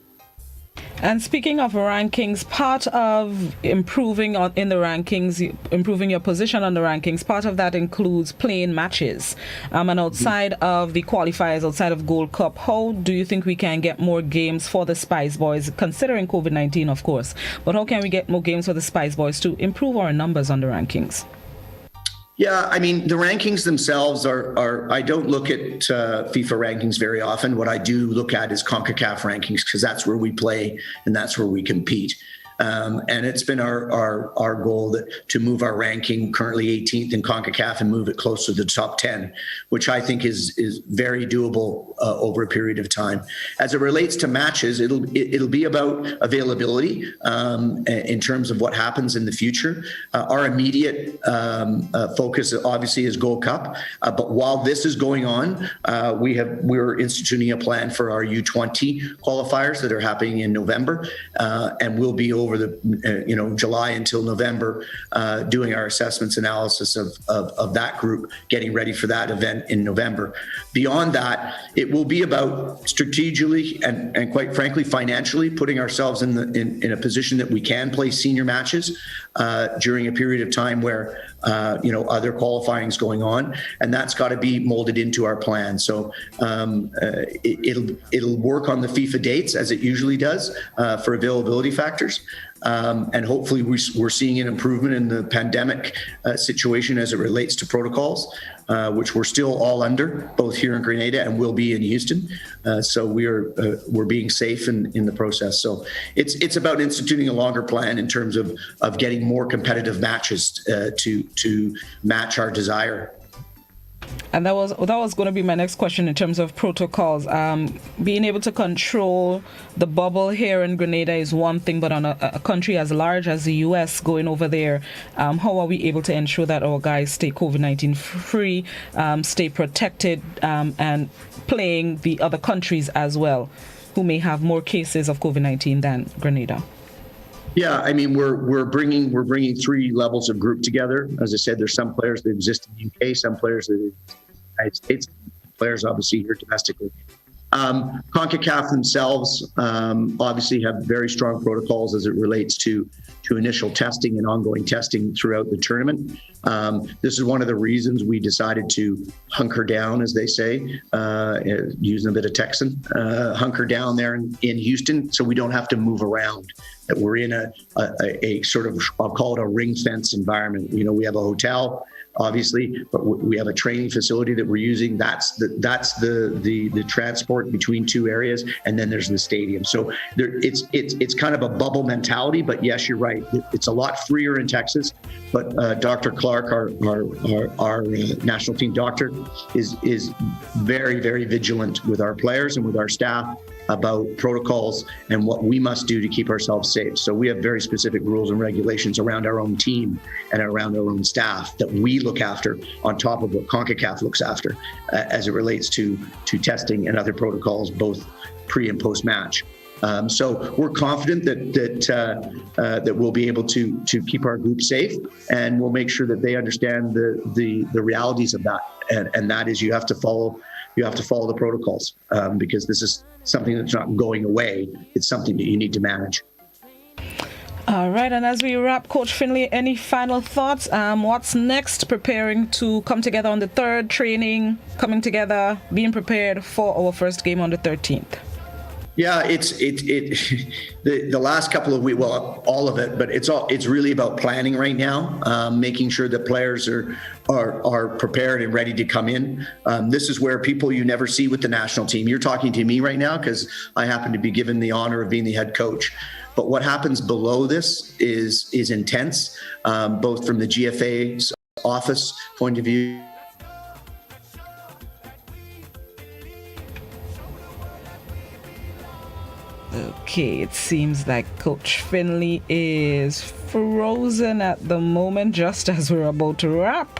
And speaking of rankings, part of improving in the rankings, improving your position on the rankings, part of that includes playing matches. And outside of the qualifiers, outside of Gold Cup, how do you think we can get more games for the Spice Boys, considering COVID-19, of course? But how can we get more games for the Spice Boys to improve our numbers on the rankings? Yeah, I mean, the rankings themselves are I don't look at FIFA rankings very often. What I do look at is CONCACAF rankings, because that's where we play and that's where we compete. And it's been our goal to move our ranking, currently 18th in CONCACAF, and move it closer to the top 10, which I think is very doable over a period of time. As it relates to matches, it'll be about availability in terms of what happens in the future. Our immediate focus obviously is Gold Cup, but while this is going on, we're instituting a plan for our U20 qualifiers that are happening in November, and we'll be over the July until November, doing our assessments analysis of that group, getting ready for that event in November. Beyond that, it will be about strategically and quite frankly financially putting ourselves in a position that we can play senior matches during a period of time where other qualifying is going on, and that's got to be molded into our plan. So it'll work on the FIFA dates as it usually does for availability factors. And hopefully we're seeing an improvement in the pandemic situation as it relates to protocols, which we're still all under, both here in Grenada and will be in Houston. So we're being safe in the process. So it's about instituting a longer plan in terms of getting more competitive matches to match our desire. And that was going to be my next question in terms of protocols. Being able to control the bubble here in Grenada is one thing, but on a country as large as the US going over there, how are we able to ensure that our guys stay COVID-19 free, stay protected, and playing the other countries as well, who may have more cases of COVID-19 than Grenada? Yeah, I mean, we're bringing 3 levels of group together. As I said, there's some players that exist in the UK, some players that exist in the United States, players obviously here domestically. CONCACAF themselves obviously have very strong protocols as it relates to initial testing and ongoing testing throughout the tournament. This is one of the reasons we decided to hunker down, as they say, using a bit of Texan, hunker down there in Houston so we don't have to move around, that we're in a sort of, I'll call it a ring fence environment. You know, we have a hotel, obviously, but we have a training facility that we're using. That's the transport between 2 areas, and then there's the stadium. So it's kind of a bubble mentality. But yes, you're right. It's a lot freer in Texas. But Dr. Clark, our national team doctor, is very, very vigilant with our players and with our staff about protocols and what we must do to keep ourselves safe. So we have very specific rules and regulations around our own team and around our own staff that we look after on top of what CONCACAF looks after as it relates to testing and other protocols, both pre and post match. So we're confident that we'll be able to keep our group safe, and we'll make sure that they understand the realities of that. And that is, you have to follow the protocols, because this is something that's not going away. It's something that you need to manage. All right, and as we wrap, Coach Finlay, any final thoughts? What's next? Preparing to come together on the 3rd, training, coming together, being prepared for our first game on the 13th. Yeah, the last couple of weeks, well, all of it, but it's really about planning right now, making sure that players are prepared and ready to come in. This is where people you never see with the national team. You're talking to me right now because I happen to be given the honor of being the head coach. But what happens below this is intense, both from the GFA's office point of view. Okay, it seems like Coach Finlay is frozen at the moment, just as we're about to wrap.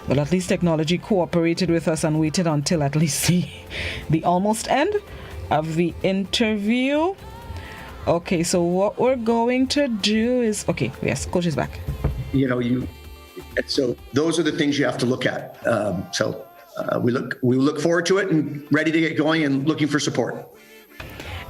Well, at least technology cooperated with us and waited until at least the almost end of the interview. Okay, so what we're going to do is... Okay, yes, Coach is back. So those are the things you have to look at. We look forward to it and ready to get going and looking for support.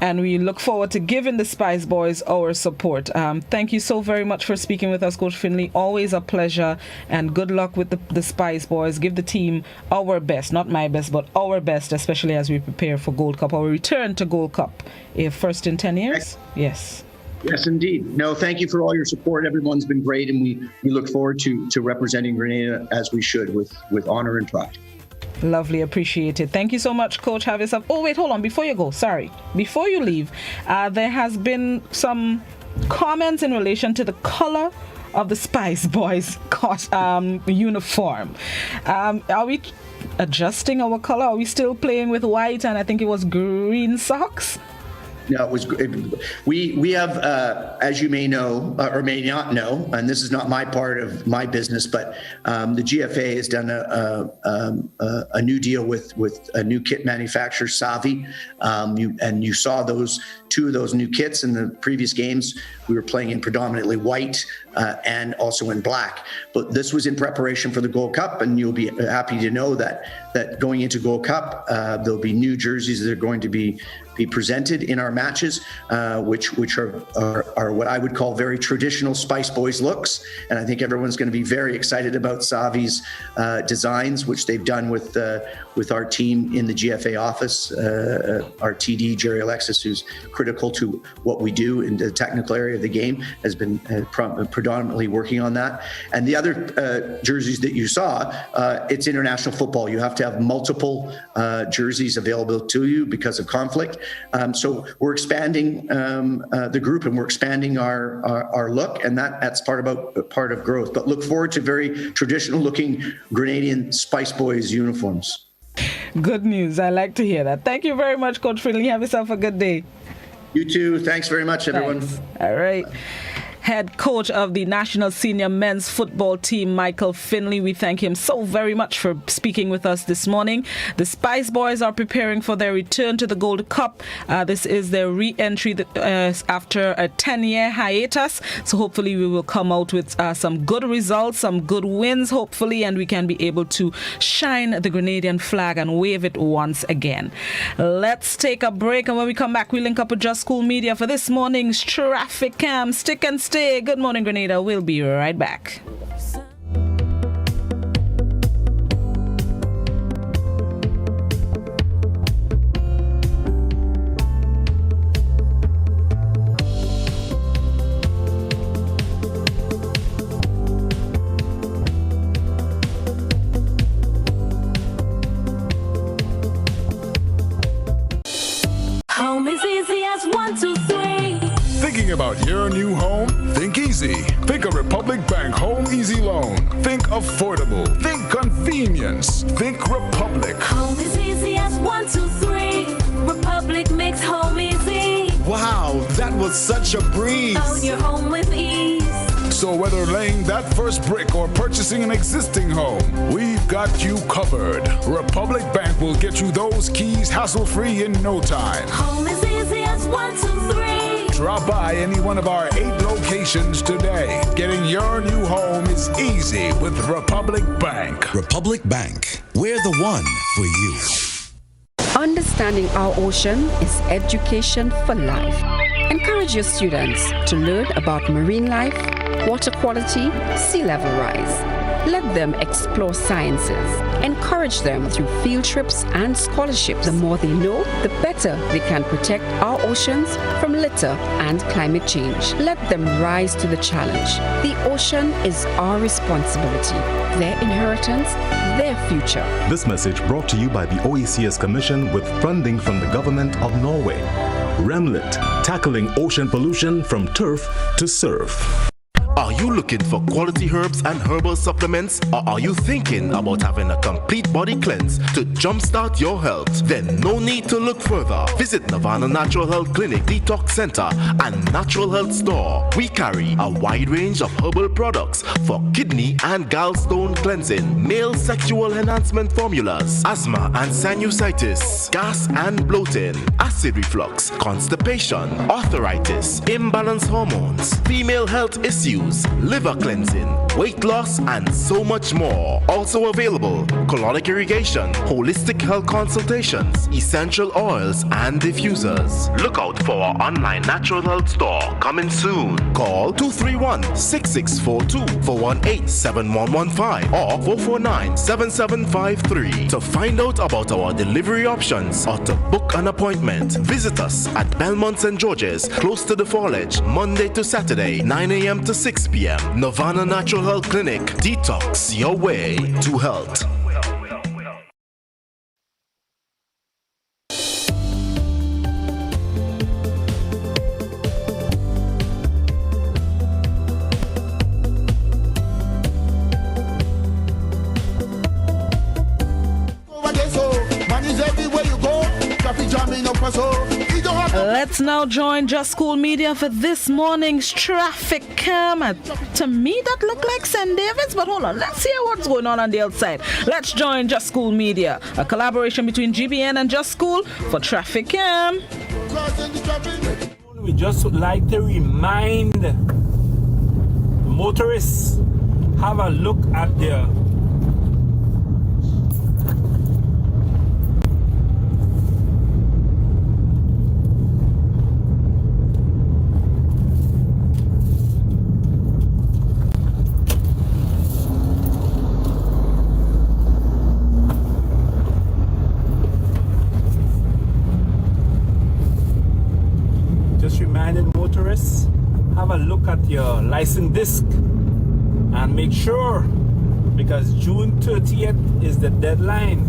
And we look forward to giving the Spice Boys our support. Thank you so very much for speaking with us, Coach Finlay. Always a pleasure, and good luck with the Spice Boys. Give the team our best, not my best, but our best, especially as we prepare for Gold Cup, our return to Gold Cup. First in 10 years? Yes. Yes, indeed. No, thank you for all your support. Everyone's been great, and we look forward to representing Grenada as we should, with honor and pride. Lovely, appreciated. Thank you so much, Coach. Have yourself... Oh, wait, hold on. Before you go, before you leave, there has been some comments in relation to the color of the Spice Boys uniform. Are we adjusting our color? Are we still playing with white and I think it was green socks? No, we have, as you may know or may not know, and this is not my part of my business, but the GFA has done a new deal with a new kit manufacturer, Savi, and you saw two of those new kits in the previous games. We were playing in predominantly white and also in black, but this was in preparation for the Gold Cup, and you'll be happy to know that going into Gold Cup, there'll be new jerseys that are going to be presented in our matches, which are what I would call very traditional Spice Boys looks. And I think everyone's going to be very excited about Savi's designs, which they've done with our team in the GFA office. Our TD, Jerry Alexis, who's critical to what we do in the technical area of the game, has been predominantly working on that. And the other jerseys that you saw, it's international football. You have to have multiple jerseys available to you because of conflict. So we're expanding the group, and we're expanding our look, and that's part of growth. But look forward to very traditional looking Grenadian Spice Boys uniforms. Good news. I like to hear that. Thank you very much, Coach Finlay. Have yourself a good day. You too. Thanks very much, everyone. Thanks. All right. Head coach of the national senior men's football team, Michael Finlay. We thank him so very much for speaking with us this morning. The Spice Boys are preparing for their return to the Gold Cup. This is their re-entry after a 10-year hiatus. So hopefully we will come out with some good results, some good wins, hopefully, and we can be able to shine the Grenadian flag and wave it once again. Let's take a break, and when we come back, we link up with Just School Media for this morning's traffic cam. Stick and stay. Good morning, Grenada. We'll be right back. Home is easy as 1, 2, 3. Thinking about your new home? Think easy. Think a Republic Bank Home Easy Loan. Think affordable. Think convenience. Think Republic. Home is easy as 1, 2, 3. Republic makes home easy. Wow, that was such a breeze. Own your home with ease. So whether laying that first brick or purchasing an existing home, we've got you covered. Republic Bank will get you those keys hassle-free in no time. Home is easy as 1, 2, 3. Drop by any one of our 8 locations today. Getting your new home is easy with Republic Bank. Republic Bank, we're the one for you. Understanding our ocean is education for life. Encourage your students to learn about marine life, water quality, sea level rise. Let them explore sciences. Encourage them through field trips and scholarships. The more they know, the better they can protect our oceans from litter and climate change. Let them rise to the challenge. The ocean is our responsibility, their inheritance, their future. This message brought to you by the OECS Commission with funding from the government of Norway. Remlit, tackling ocean pollution from turf to surf. Are you looking for quality herbs and herbal supplements, or are you thinking about having a complete body cleanse to jumpstart your health? Then no need to look further. Visit Nirvana Natural Health Clinic, Detox Center, and Natural Health Store. We carry a wide range of herbal products for kidney and gallstone cleansing, male sexual enhancement formulas, asthma and sinusitis, gas and bloating, acid reflux, constipation, arthritis, imbalanced hormones, female health issues, liver cleansing, weight loss, and so much more. Also available, colonic irrigation, holistic health consultations, essential oils, and diffusers. Look out for our online natural health store coming soon. Call 231-6642 418-7115 or 449-7753 to find out about our delivery options or to book an appointment. Visit us at Belmont St. George's, close to the Fallage, Monday to Saturday, 9 a.m. to 6 p.m. Nirvana Natural Health Clinic. Detox your way to health. Let's now join Just School Media for this morning's traffic cam. To me, that looked like St. David's, but hold on, let's hear what's going on the outside. Let's join Just School Media, a collaboration between GBN and Just School for traffic cam. We just would like to remind motorists, have a look at their motorists, have a look at your license disc and make sure, because June 30th is the deadline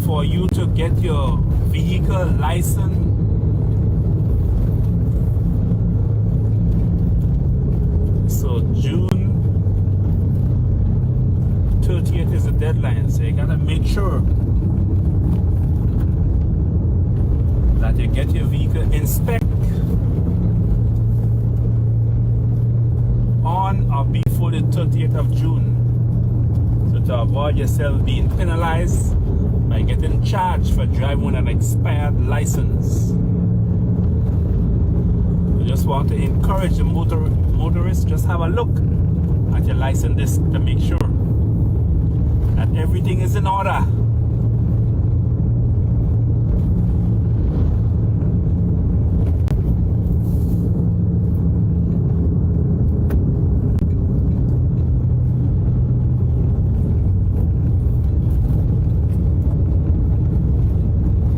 for you to get your vehicle license June 30th is the deadline, so you gotta make sure that you get your vehicle inspected on or before the 30th of June. So to avoid yourself being penalized by getting charged for driving with an expired license. I just want to encourage the motorists, just have a look at your license disc to make sure that everything is in order.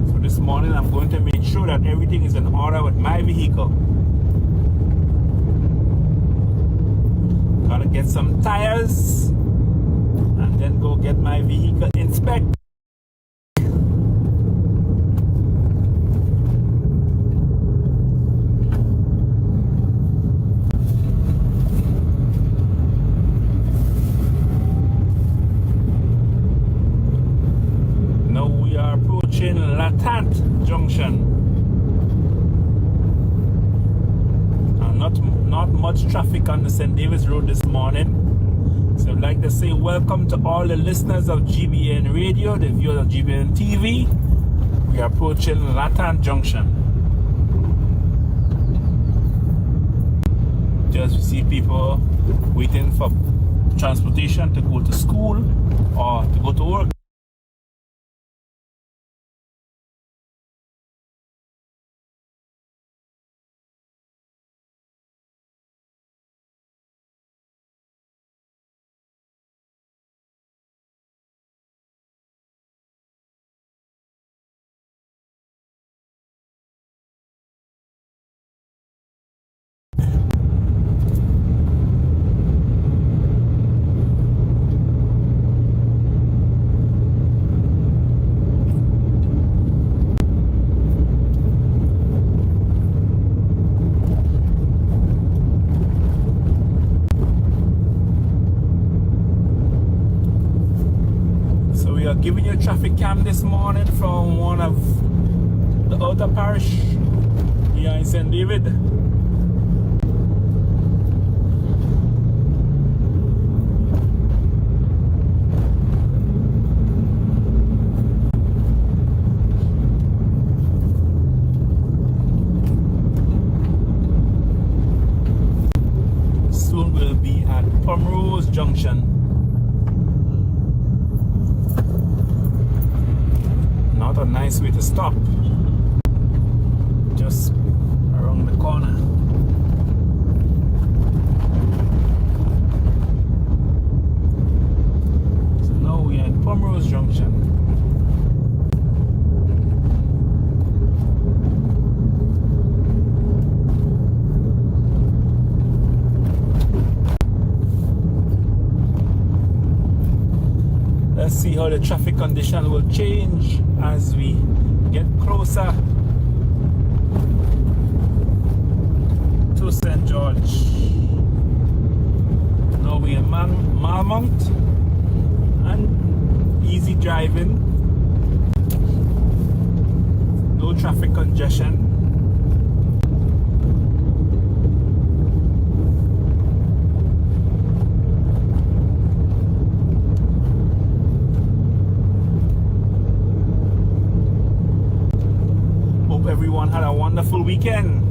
So this morning I'm going to make sure that everything is in order with my vehicle. Gotta get some tires and then go get my vehicle inspected. Now we are approaching Latant Junction. Not much traffic on the St. David's Road this morning. So I'd like to say welcome to all the listeners of GBN Radio, the viewers of GBN TV. We are approaching Latant Junction. Just see people waiting for transportation to go to school or to go to work. Giving you a traffic cam this morning from one of the outer parish here in St. David. Soon we'll be at Pomrose Junction. Not a nice way to stop, just around the corner. So now we are at Pomrose Junction. Let's see how the traffic condition will change as we get closer to St. George. Now we're in Malmont and easy driving, no traffic congestion. Everyone had a wonderful weekend.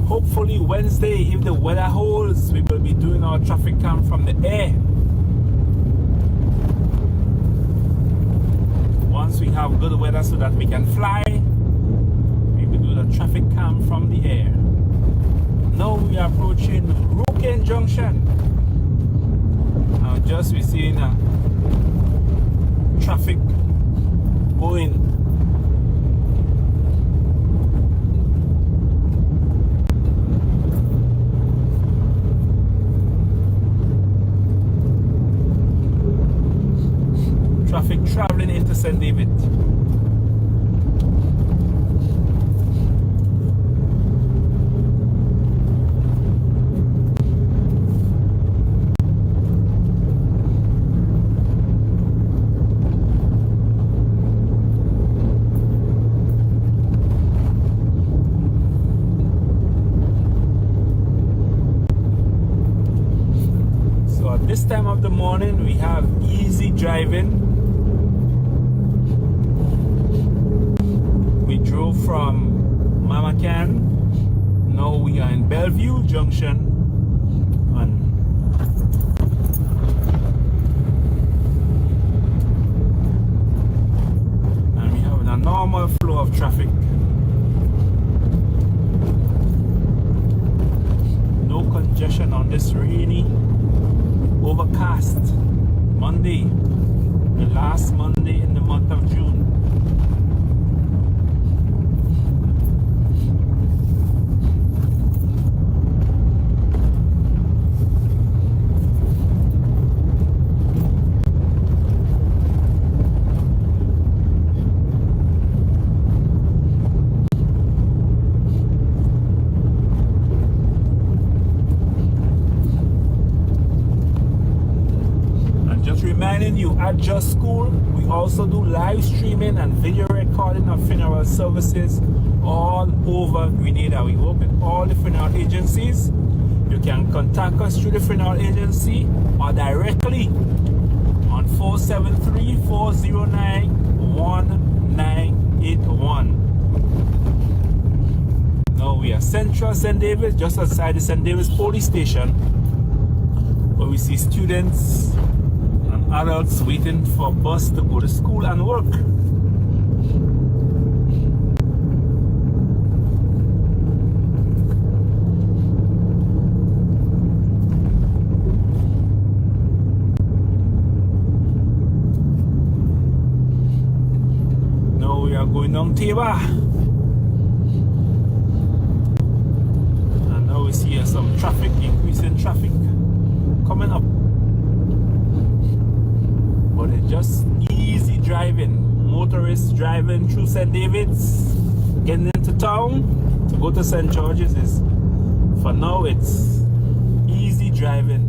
Hopefully Wednesday, if the weather holds, we will be doing our traffic cam from the air. Once we have good weather so that we can fly, we will do the traffic cam from the air. Now we are approaching Roken Junction. Now just we're seeing traffic going. Traffic traveling into St. David. So at this time of the morning, we have easy driving. We drove from Mamacan. Now we are in Bellevue Junction. And we have a normal flow of traffic. No congestion on this rainy, overcast Monday, the last Monday in the month of June. Reminding you, at Just School, we also do live streaming and video recording of funeral services all over Grenada. We work with all the funeral agencies. You can contact us through the funeral agency or directly on 473-409-1981. Now we are Central St. David, just outside the St. David's police station, where we see students and adults waiting for a bus to go to school and work. Now we are going down Taba. And now we see some traffic, increasing traffic coming up. But it's just easy driving. Motorists driving through St. David's, getting into town to go to St. George's is, for now, it's easy driving.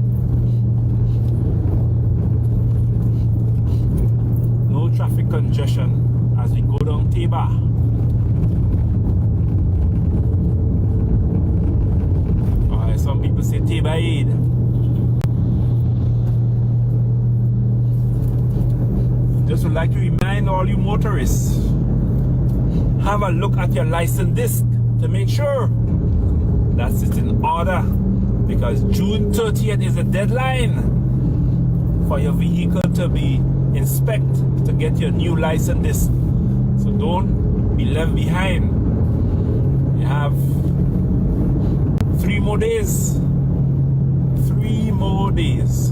No traffic congestion as we go down Taba. Alright, some people say Taba Aid. Just would like to remind all you motorists, have a look at your license disc to make sure that it's in order, because June 30th is the deadline for your vehicle to be inspected to get your new license disc. So don't be left behind. You have 3 more days. 3 more days.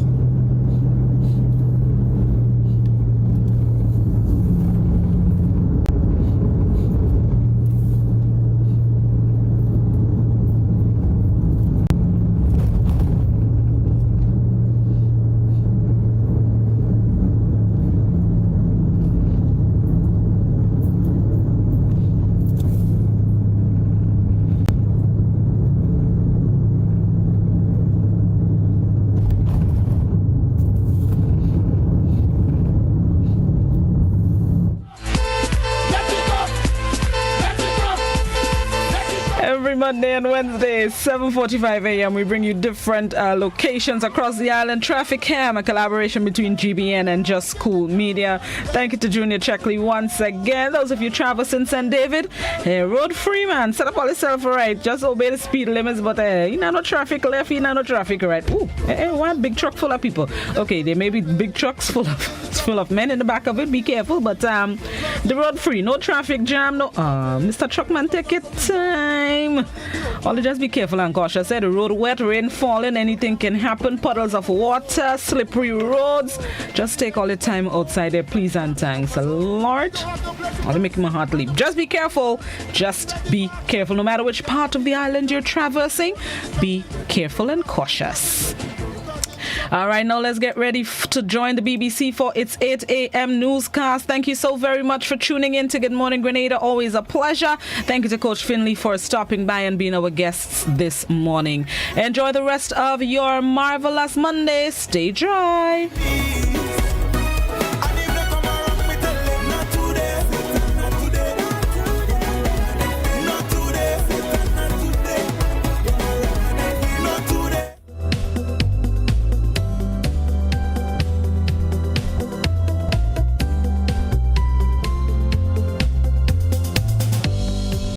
Monday and Wednesday, 7:45 a.m. We bring you different locations across the island. Traffic Cam, a collaboration between GBN and Just School Media. Thank you to Junior Checkley once again. Those of you traversing St. David, road free, man. Set up all yourself right. Just obey the speed limits, but you know, no traffic left, you know, no traffic right. Ooh, one big truck full of people. Okay, there may be big trucks full of men in the back of it. Be careful, but The road free, no traffic jam, no. Mr. Truckman, take your time. Only just be careful and cautious. Say the road wet, rain falling, anything can happen. Puddles of water, slippery roads. Just take all the time outside there, please and thanks, Lord. I'll make my heart leap. Just be careful. Just be careful. No matter which part of the island you're traversing, be careful and cautious. All right, now let's get ready to join the BBC for its 8 a.m. newscast. Thank you so very much for tuning in to Good Morning Grenada. Always a pleasure. Thank you to Coach Finlay for stopping by and being our guests this morning. Enjoy the rest of your marvelous Monday. Stay dry.